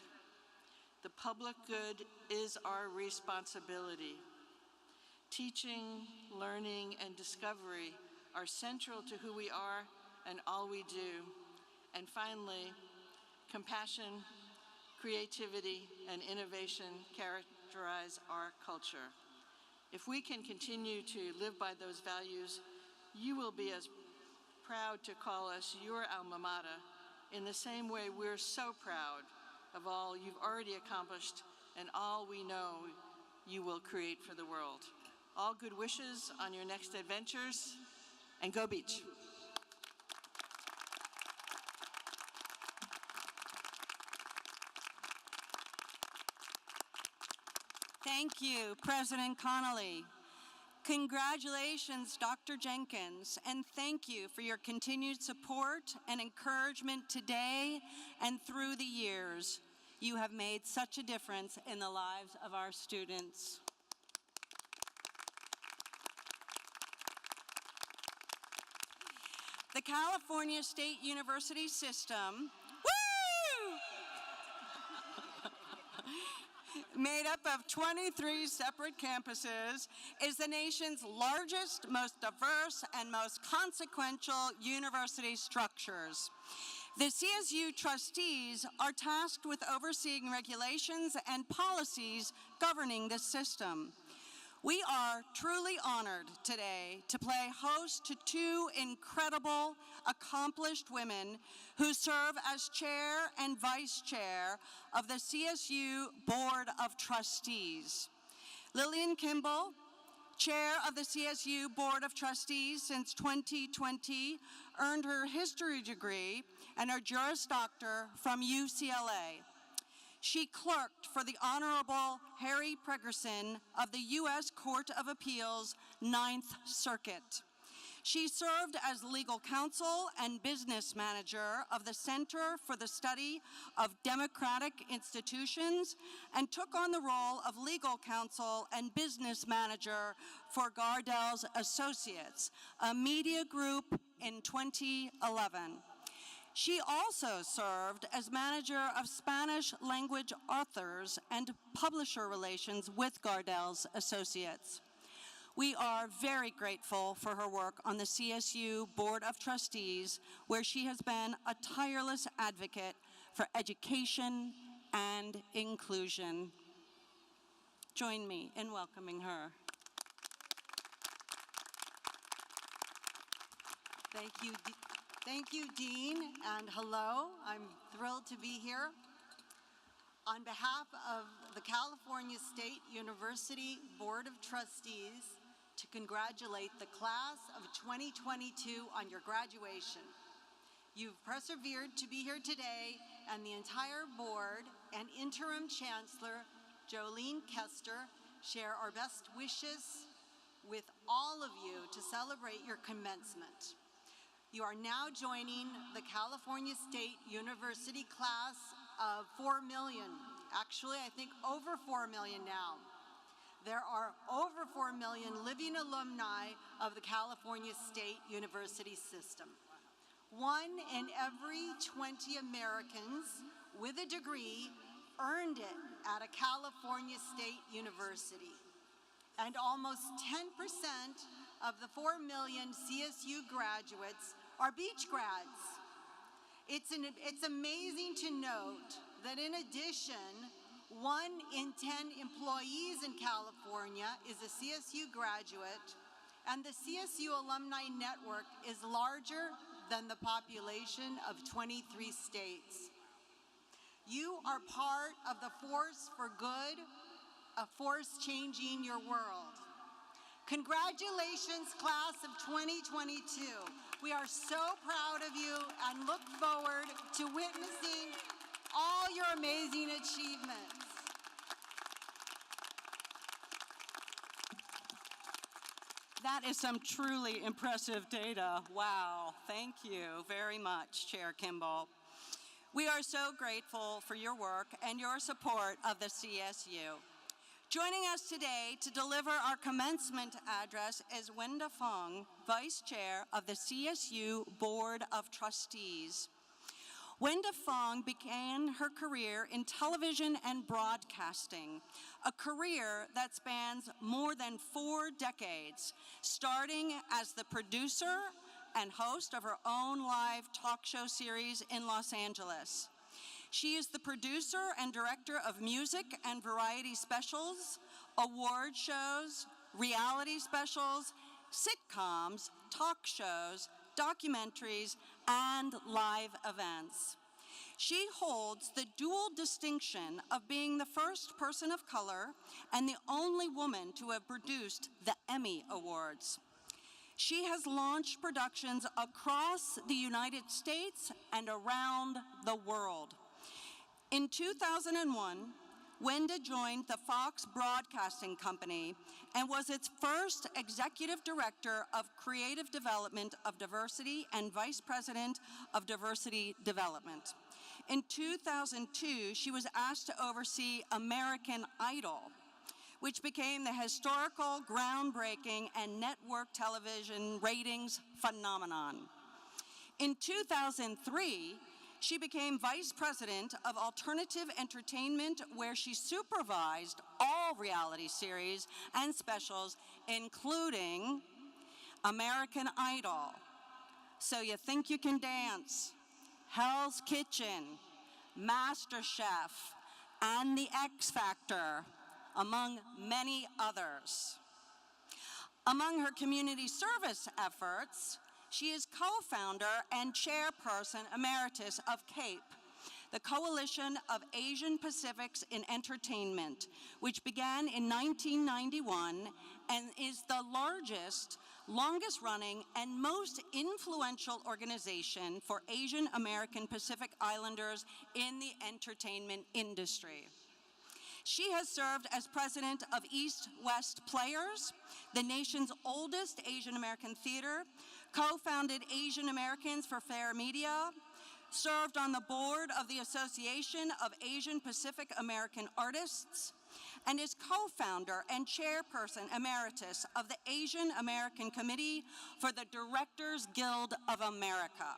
The public good is our responsibility. Teaching, learning, and discovery are central to who we are and all we do. And finally, compassion, creativity, and innovation characterize our culture. If we can continue to live by those values, you will be as proud to call us your alma mater in the same way we're so proud of all you've already accomplished and all we know you will create for the world. All good wishes on your next adventures, and go Beach. Thank you, President Connolly. Congratulations, Dr. Jenkins, and thank you for your continued support and encouragement today and through the years. You have made such a difference in the lives of our students. The California State University system, made up of 23 separate campuses, is the nation's largest, most diverse, and most consequential university structures. The CSU trustees are tasked with overseeing regulations and policies governing this system. We are truly honored today to play host to two incredible, accomplished women who serve as chair and vice chair of the CSU Board of Trustees. Lillian Kimball, chair of the CSU Board of Trustees since 2020, earned her history degree and her Juris Doctor from UCLA. She clerked for the Honorable Harry Pregerson of the U.S. Court of Appeals, Ninth Circuit. She served as legal counsel and business manager of the Center for the Study of Democratic Institutions and took on the role of legal counsel and business manager for Gardell's Associates, a media group, in 2011. She also served as manager of Spanish language authors and publisher relations with Gardell's Associates. We are very grateful for her work on the CSU Board of Trustees, where she has been a tireless advocate for education and inclusion. Join me in welcoming her. Thank you, Dean, and hello. I'm thrilled to be here. On behalf of the California State University Board of Trustees, to congratulate the class of 2022 on your graduation. You've persevered to be here today, and the entire board and interim chancellor, Jolene Kester, share our best wishes with all of you to celebrate your commencement. You are now joining the California State University class of 4 million. Actually, I think over 4 million now. There are over 4 million living alumni of the California State University system. 1 in every 20 Americans with a degree earned it at a California State University. And almost 10% of the 4 million CSU graduates are Beach grads. It's amazing to note that in addition, 1 in 10 employees in California is a CSU graduate, and the CSU Alumni Network is larger than the population of 23 states. You are part of the force for good, a force changing your world. Congratulations, class of 2022. We are so proud of you and look forward to witnessing all your amazing achievements. That is some truly impressive data. Wow, thank you very much, Chair Kimball. We are so grateful for your work and your support of the CSU. Joining us today to deliver our commencement address is Wenda Fong, Vice Chair of the CSU Board of Trustees. Wenda Fong began her career in television and broadcasting, a career that spans more than 4 decades, starting as the producer and host of her own live talk show series in Los Angeles. She is the producer and director of music and variety specials, award shows, reality specials, sitcoms, talk shows, documentaries, and live events. She holds the dual distinction of being the first person of color and the only woman to have produced the Emmy Awards. She has launched productions across the United States and around the world. In 2001, Wenda joined the Fox Broadcasting Company and was its first executive director of creative development of diversity and vice president of diversity development. In 2002, she was asked to oversee American Idol, which became the historical, groundbreaking, and network television ratings phenomenon. In 2003, she became Vice President of Alternative Entertainment, where she supervised all reality series and specials, including American Idol, So You Think You Can Dance, Hell's Kitchen, MasterChef, and The X Factor, among many others. Among her community service efforts, she is co-founder and chairperson emeritus of CAPE, the Coalition of Asian Pacifics in Entertainment, which began in 1991 and is the largest, longest-running, and most influential organization for Asian American Pacific Islanders in the entertainment industry. She has served as president of East West Players, the nation's oldest Asian American theater, co-founded Asian Americans for Fair Media, served on the board of the Association of Asian Pacific American Artists, and is co-founder and chairperson emeritus of the Asian American Committee for the Directors Guild of America.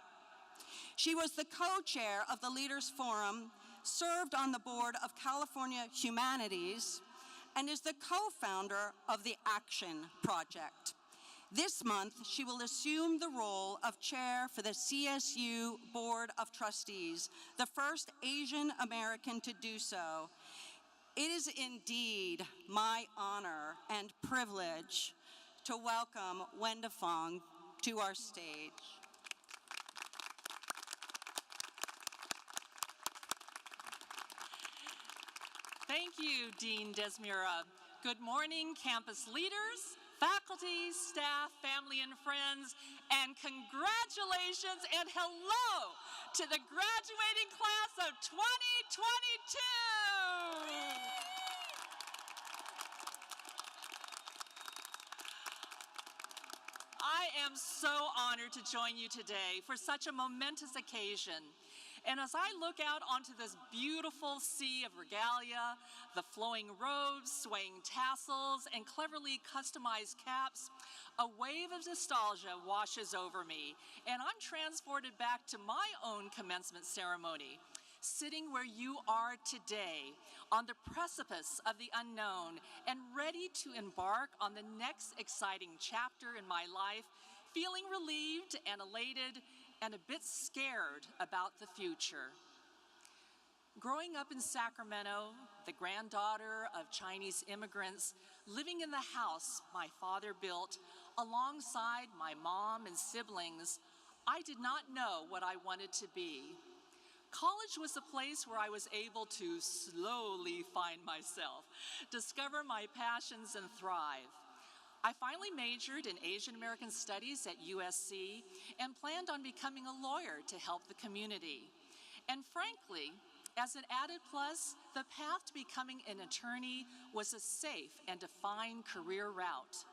She was the co-chair of the Leaders Forum, served on the board of California Humanities, and is the co-founder of the Action Project. This month, she will assume the role of chair for the CSU Board of Trustees, the first Asian American to do so. It is indeed my honor and privilege to welcome Wenda Fong to our stage. Thank you, Dean Desmura. Good morning, campus leaders, faculty, staff, family, and friends, and congratulations and hello to the graduating class of 2022. I am so honored to join you today for such a momentous occasion. And as I look out onto this beautiful sea of regalia, the flowing robes, swaying tassels, and cleverly customized caps, a wave of nostalgia washes over me, and I'm transported back to my own commencement ceremony, sitting where you are today, on the precipice of the unknown, and ready to embark on the next exciting chapter in my life, feeling relieved and elated, and a bit scared about the future. Growing up in Sacramento, the granddaughter of Chinese immigrants, living in the house my father built alongside my mom and siblings, I did not know what I wanted to be. College was a place where I was able to slowly find myself, discover my passions, and thrive. I finally majored in Asian American Studies at USC and planned on becoming a lawyer to help the community. And frankly, as an added plus, the path to becoming an attorney was a safe and defined career route.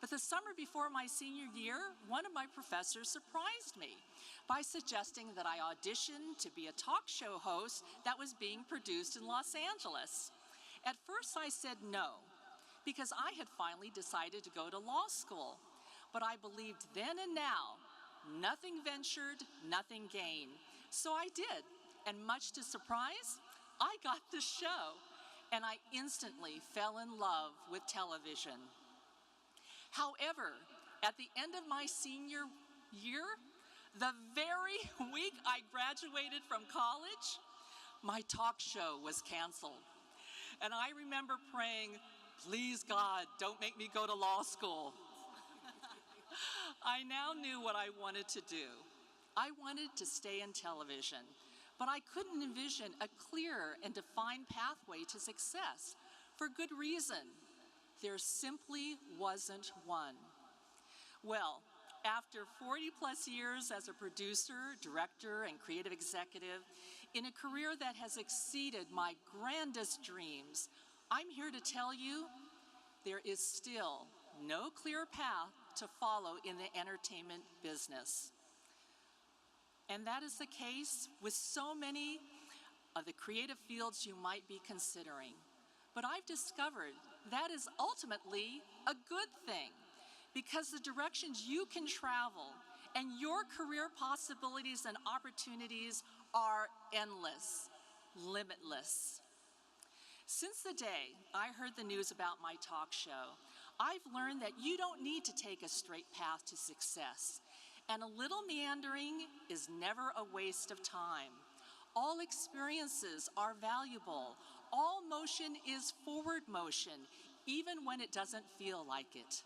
But the summer before my senior year, one of my professors surprised me by suggesting that I audition to be a talk show host that was being produced in Los Angeles. At first I said no, because I had finally decided to go to law school. But I believed then and now, nothing ventured, nothing gained. So I did, and much to surprise, I got the show, and I instantly fell in love with television. However, at the end of my senior year, the very week I graduated from college, my talk show was canceled. And I remember praying, Please, God, don't make me go to law school. I now knew what I wanted to do. I wanted to stay in television, but I couldn't envision a clear and defined pathway to success for good reason. There simply wasn't one. Well, after 40 plus years as a producer, director, and creative executive, in a career that has exceeded my grandest dreams, I'm here to tell you there is still no clear path to follow in the entertainment business. And that is the case with so many of the creative fields you might be considering. But I've discovered that is ultimately a good thing, because the directions you can travel and your career possibilities and opportunities are endless, limitless. Since the day I heard the news about my talk show, I've learned that you don't need to take a straight path to success, and a little meandering is never a waste of time. All experiences are valuable. All motion is forward motion, even when it doesn't feel like it.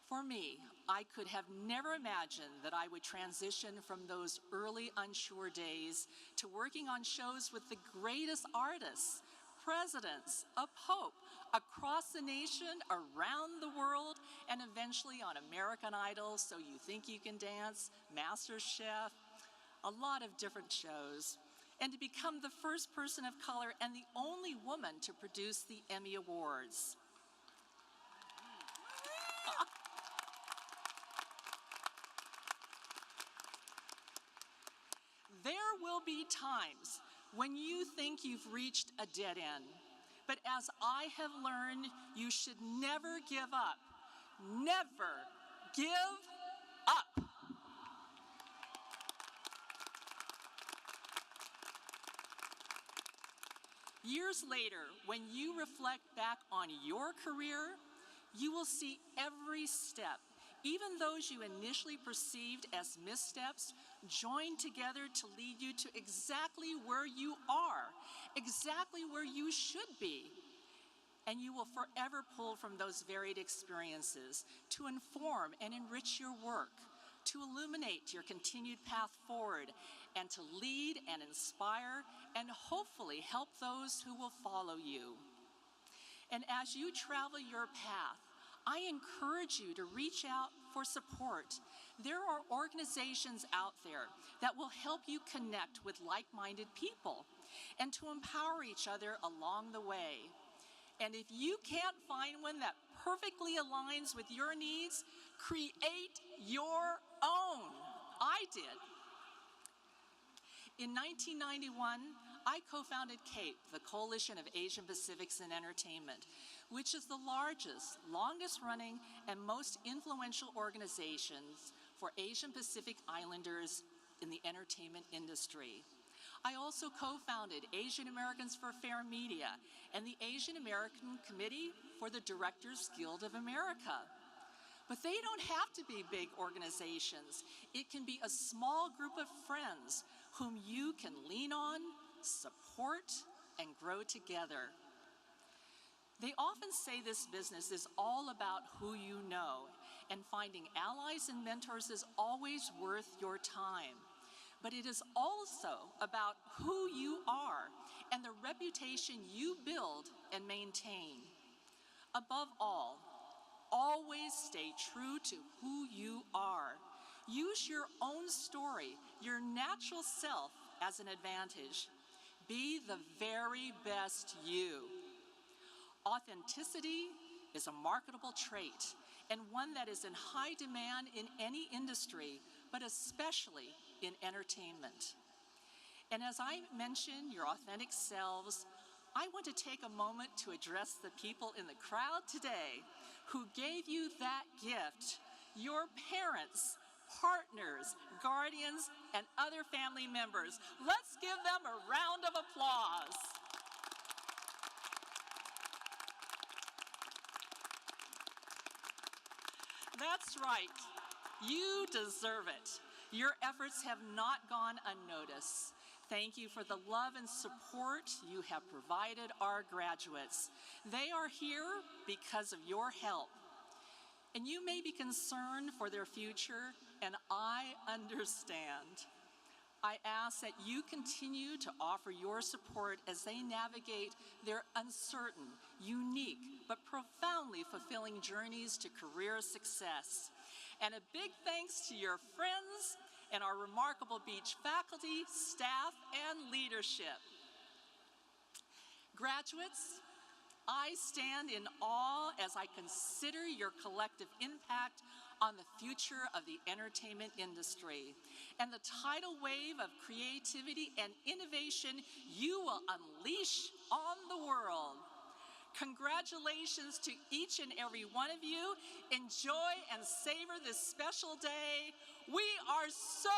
For me, I could have never imagined that I would transition from those early unsure days to working on shows with the greatest artists, presidents, a pope, across the nation, around the world, and eventually on American Idol, So You Think You Can Dance, MasterChef, a lot of different shows, and to become the first person of color and the only woman to produce the Emmy Awards. There will be times when you think you've reached a dead end, but as I have learned, you should never give up. Never give up. Years later, when you reflect back on your career, you will see every step, even those you initially perceived as missteps, join together to lead you to exactly where you are, exactly where you should be. And you will forever pull from those varied experiences to inform and enrich your work, to illuminate your continued path forward, and to lead and inspire and hopefully help those who will follow you. And as you travel your path, I encourage you to reach out for support. There are organizations out there that will help you connect with like-minded people and to empower each other along the way. And if you can't find one that perfectly aligns with your needs, create your own. I did. In 1991, I co-founded CAPE, the Coalition of Asian Pacifics in Entertainment, which is the largest, longest-running, and most influential organizations for Asian Pacific Islanders in the entertainment industry. I also co-founded Asian Americans for Fair Media and the Asian American Committee for the Directors Guild of America. But they don't have to be big organizations. It can be a small group of friends whom you can lean on, support, and grow together. They often say this business is all about who you know, and finding allies and mentors is always worth your time. But it is also about who you are and the reputation you build and maintain. Above all, always stay true to who you are. Use your own story, your natural self, as an advantage. Be the very best you. Authenticity is a marketable trait and one that is in high demand in any industry, but especially in entertainment. And as I mentioned your authentic selves, I want to take a moment to address the people in the crowd today who gave you that gift, your parents, partners, guardians, and other family members. Let's give them a round of applause. That's right. You deserve it. Your efforts have not gone unnoticed. Thank you for the love and support you have provided our graduates. They are here because of your help. And you may be concerned for their future, and I understand. I ask that you continue to offer your support as they navigate their uncertain, unique, but profoundly fulfilling journeys to career success. And a big thanks to your friends and our remarkable Beach faculty, staff, and leadership. Graduates, I stand in awe as I consider your collective impact on the future of the entertainment industry and the tidal wave of creativity and innovation you will unleash on the world. Congratulations to each and every one of you. Enjoy and savor this special day. We are so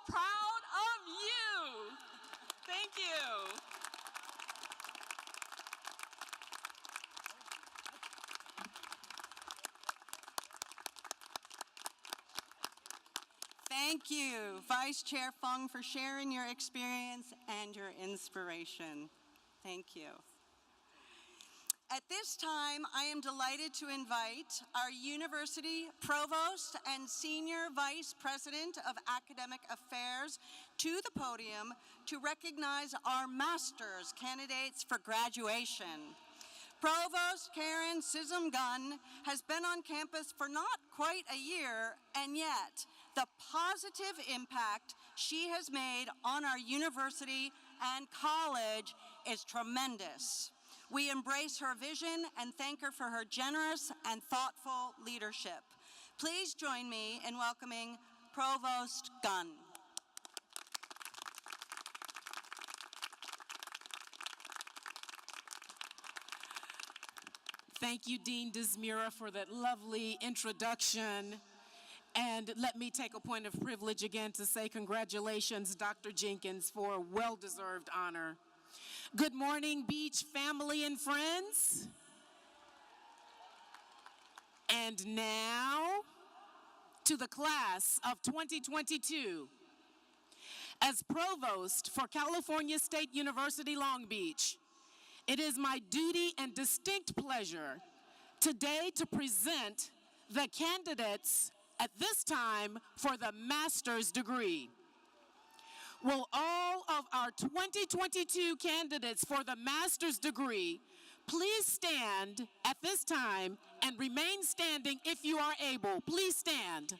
proud of you. Thank you. Thank you, Vice Chair Fung, for sharing your experience and your inspiration. Thank you. At this time, I am delighted to invite our University Provost and Senior Vice President of Academic Affairs to the podium to recognize our master's candidates for graduation. Provost Karen Sissom-Gunn has been on campus for not quite a year, and yet the positive impact she has made on our university and college is tremendous. We embrace her vision and thank her for her generous and thoughtful leadership. Please join me in welcoming Provost Gunn. Thank you, Dean Desmira, for that lovely introduction. And let me take a point of privilege again to say congratulations, Dr. Jenkins, for a well-deserved honor. Good morning, Beach family and friends. And now, to the class of 2022. As Provost for California State University, Long Beach, it is my duty and distinct pleasure today to present the candidates at this time for the master's degree. Will all of our 2022 candidates for the master's degree please stand at this time and remain standing if you are able. Please stand.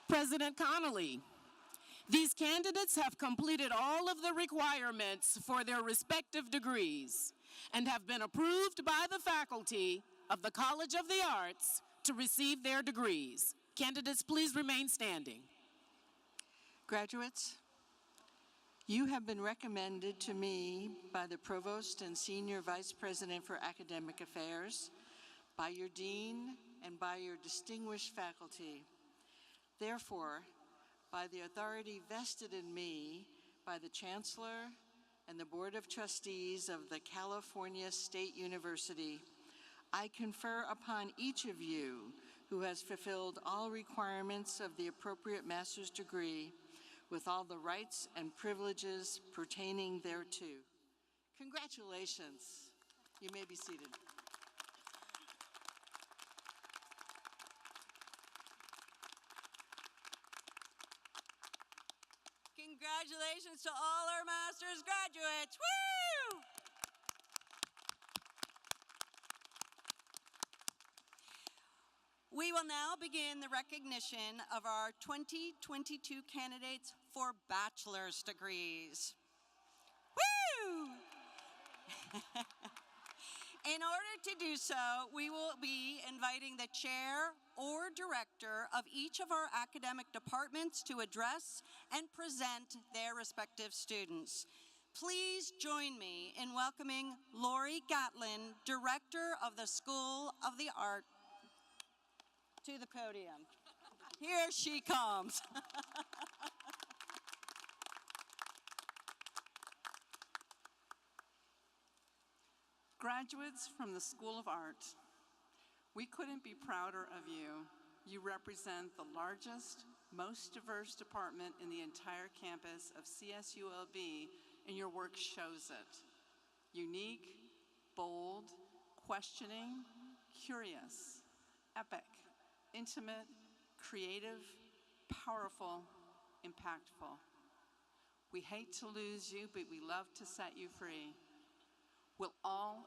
President Connolly, these candidates have completed all of the requirements for their respective degrees and have been approved by the faculty of the College of the Arts to receive their degrees. Candidates, please remain standing. Graduates, you have been recommended to me by the Provost and Senior Vice President for Academic Affairs, by your Dean, and by your distinguished faculty. Therefore, by the authority vested in me by the Chancellor and the Board of Trustees of the California State University, I confer upon each of you who has fulfilled all requirements of the appropriate master's degree with all the rights and privileges pertaining thereto. Congratulations. You may be seated. Congratulations to all our master's graduates. Woo! We will now begin the recognition of our 2022 candidates for bachelor's degrees. Woo! In order to do so, we will be inviting the chair or director of each of our academic departments to address and present their respective students. Please join me in welcoming Lori Gatlin, Director of the School of the Art, to the podium. Here she comes. Graduates from the School of Art, we couldn't be prouder of you. You represent the largest, most diverse department in the entire campus of CSULB, and your work shows it. Unique, bold, questioning, curious, epic, intimate, creative, powerful, impactful. We hate to lose you, but we love to set you free. Will all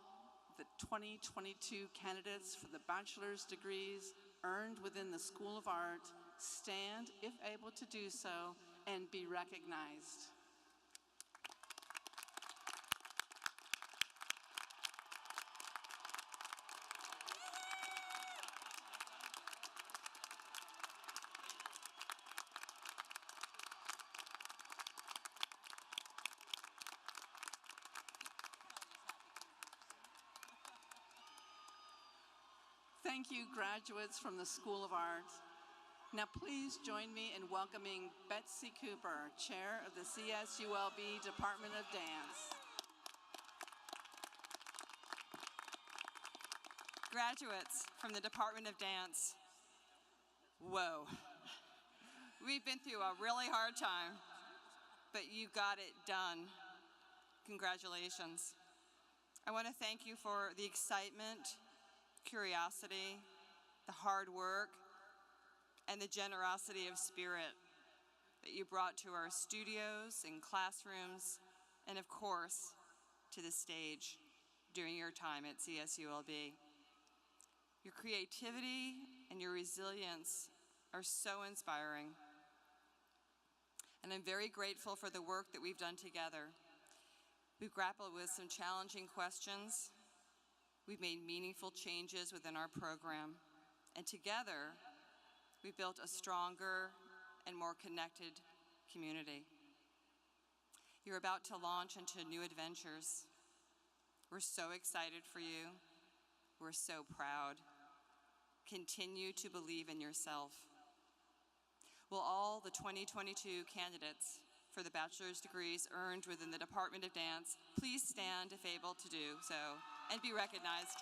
the 2022 candidates for the bachelor's degrees earned within the School of Art stand, if able to do so, and be recognized? Thank you, graduates from the School of Art. Now please join me in welcoming Betsy Cooper, Chair of the CSULB Department of Dance. Graduates from the Department of Dance, whoa. We've been through a really hard time, but you got it done. Congratulations. I want to thank you for the excitement, curiosity, the hard work, and the generosity of spirit that you brought to our studios and classrooms, and of course, to the stage during your time at CSULB. Your creativity and your resilience are so inspiring. And I'm very grateful for the work that we've done together. We've grappled with some challenging questions. We've made meaningful changes within our program, and together, we built a stronger and more connected community. You're about to launch into new adventures. We're so excited for you. We're so proud. Continue to believe in yourself. Will all the 2022 candidates for the bachelor's degrees earned within the Department of Dance please stand if able to do so and be recognized.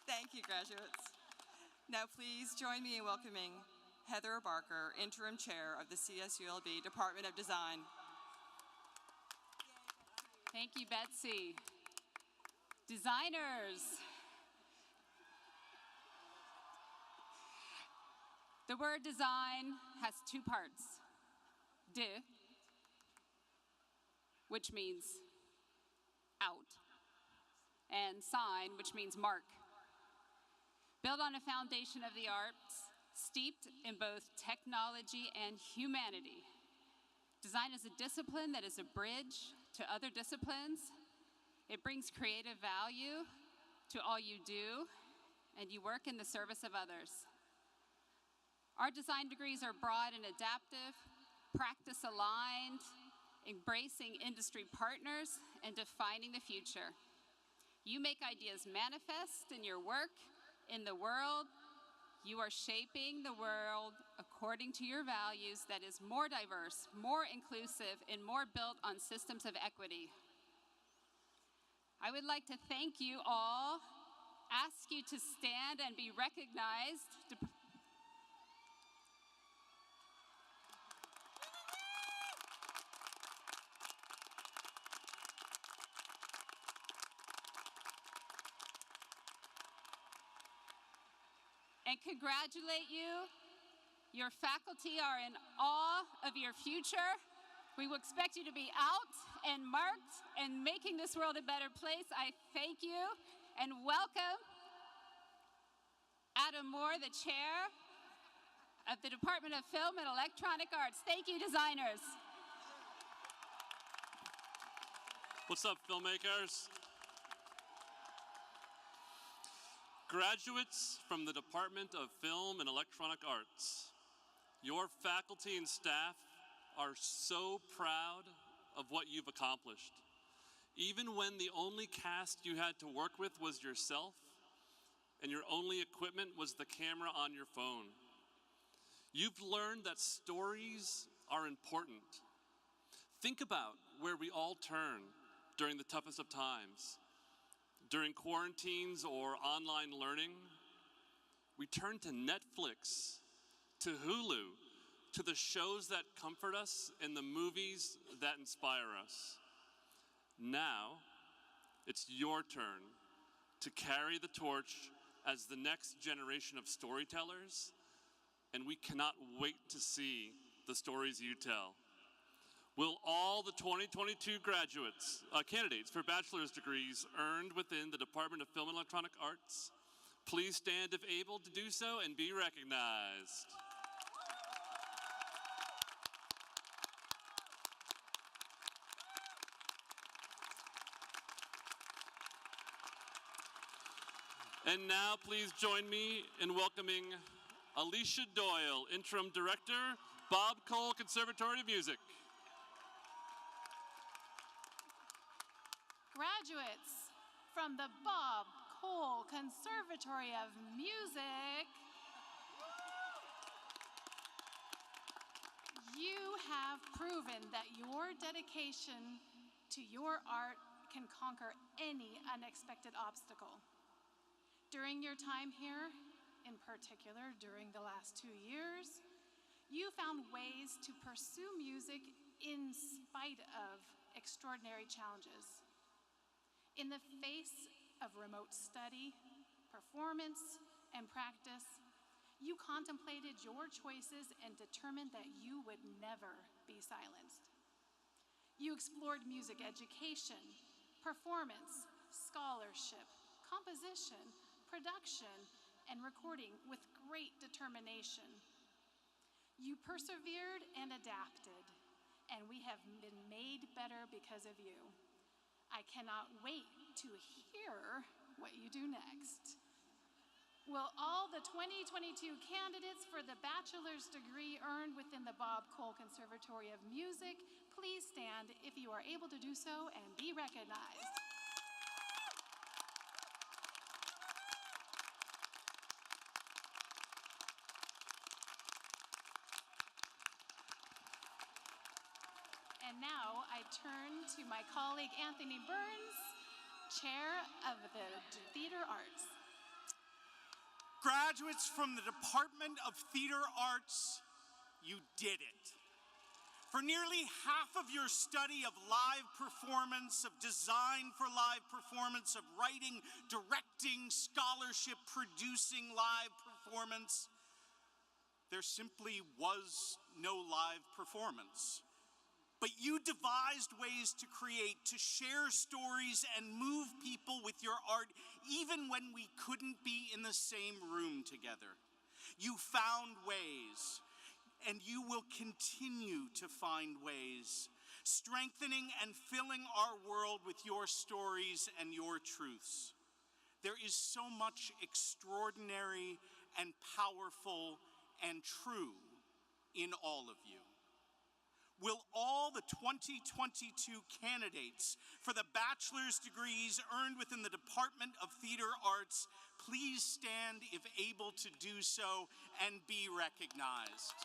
Thank you, graduates. Now please join me in welcoming Heather Barker, Interim Chair of the CSULB Department of Design. Thank you, Betsy. Designers. The word design has two parts. De, which means out, and sign, which means mark. Built on a foundation of the arts, steeped in both technology and humanity. Design is a discipline that is a bridge to other disciplines. It brings creative value to all you do, and you work in the service of others. Our design degrees are broad and adaptive, practice aligned, embracing industry partners, and defining the future. You make ideas manifest in your work, in the world. You are shaping the world according to your values that is more diverse, more inclusive, and more built on systems of equity. I would like to thank you all, ask you to stand and be recognized. And congratulate you. Your faculty are in awe of your future. We will expect you to be out and marked and making this world a better place. I thank you and welcome Adam Moore, the chair of the Department of Film and Electronic Arts. Thank you, designers. What's up, filmmakers? Graduates from the Department of Film and Electronic Arts, your faculty and staff are so proud of what you've accomplished. Even when the only cast you had to work with was yourself, and your only equipment was the camera on your phone. You've learned that stories are important. Think about where we all turn during the toughest of times. During quarantines or online learning, we turn to Netflix, to Hulu, to the shows that comfort us and the movies that inspire us. Now, it's your turn to carry the torch as the next generation of storytellers, and we cannot wait to see the stories you tell. Will all the 2022 candidates for bachelor's degrees earned within the Department of Film and Electronic Arts, please stand if able to do so and be recognized. And now please join me in welcoming Alicia Doyle, Interim Director, Bob Cole Conservatory of Music. Graduates from the Bob Cole Conservatory of Music, you have proven that your dedication to your art can conquer any unexpected obstacle. During your time here, in particular during the last 2 years, you found ways to pursue music in spite of extraordinary challenges. In the face of remote study, performance, and practice, you contemplated your choices and determined that you would never be silenced. You explored music education, performance, scholarship, composition, production, and recording with great determination. You persevered and adapted, and we have been made better because of you. I cannot wait to hear what you do next. Will all the 2022 candidates for the bachelor's degree earned within the Bob Cole Conservatory of Music please stand if you are able to do so and be recognized? And now I turn to my colleague Anthony Burns, Chair of the Theater Arts. Graduates from the Department of Theater Arts, you did it. For nearly half of your study of live performance, of design for live performance, of writing, directing, scholarship, producing live performance, there simply was no live performance. But you devised ways to create, to share stories and move people with your art, even when we couldn't be in the same room together. You found ways, and you will continue to find ways, strengthening and filling our world with your stories and your truths. There is so much extraordinary and powerful and true in all of you. Will all the 2022 candidates for the bachelor's degrees earned within the Department of Theater Arts please stand if able to do so and be recognized?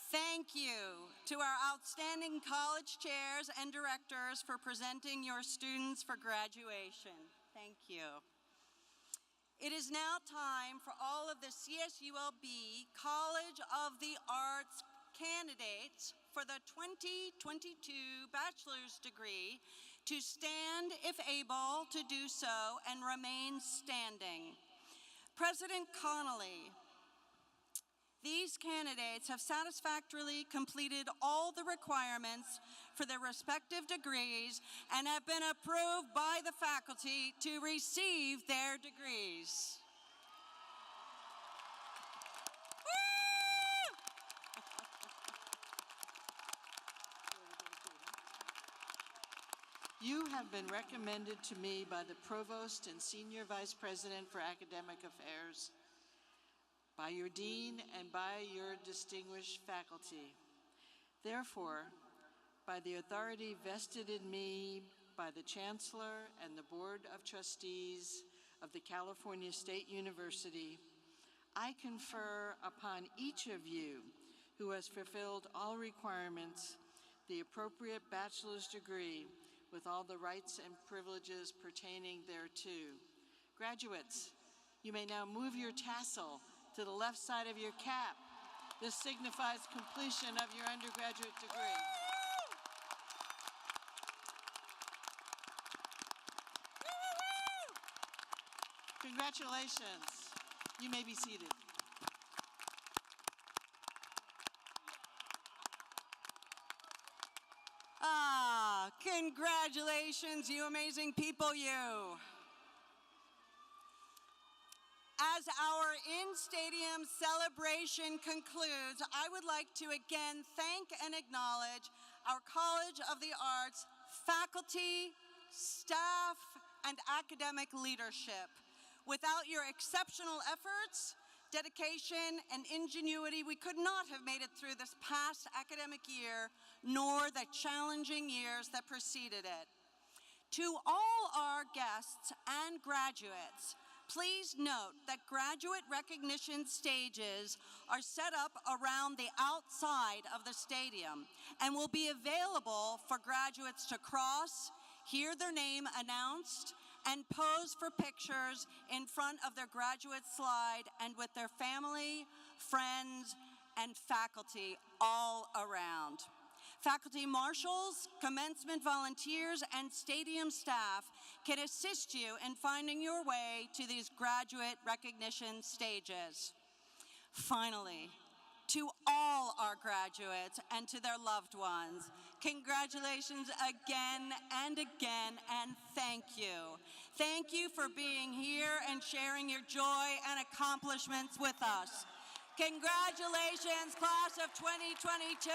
Thank you to our outstanding college chairs and directors for presenting your students for graduation. Thank you. It is now time for all of the CSULB College of the Arts candidates for the 2022 bachelor's degree to stand if able to do so and remain standing. President Connolly, these candidates have satisfactorily completed all the requirements for their respective degrees and have been approved by the faculty to receive their degrees. You have been recommended to me by the Provost and Senior Vice President for Academic Affairs. by your dean and by your distinguished faculty. Therefore, by the authority vested in me by the Chancellor and the Board of Trustees of the California State University, I confer upon each of you who has fulfilled all requirements the appropriate bachelor's degree with all the rights and privileges pertaining thereto. Graduates, you may now move your tassel to the left side of your cap. This signifies completion of your undergraduate degree. Congratulations. You may be seated. Congratulations, you amazing people, you. As our in-stadium celebration concludes, I would like to again thank and acknowledge our College of the Arts faculty, staff, and academic leadership. Without your exceptional efforts, dedication, and ingenuity, we could not have made it through this past academic year, nor the challenging years that preceded it. To all our guests and graduates, please note that graduate recognition stages are set up around the outside of the stadium and will be available for graduates to cross, hear their name announced, and pose for pictures in front of their graduate slide and with their family, friends, and faculty all around. Faculty marshals, commencement volunteers, and stadium staff can assist you in finding your way to these graduate recognition stages. Finally, to all our graduates and to their loved ones, congratulations again and again, and thank you. Thank you for being here and sharing your joy and accomplishments with us. Congratulations, class of 2022.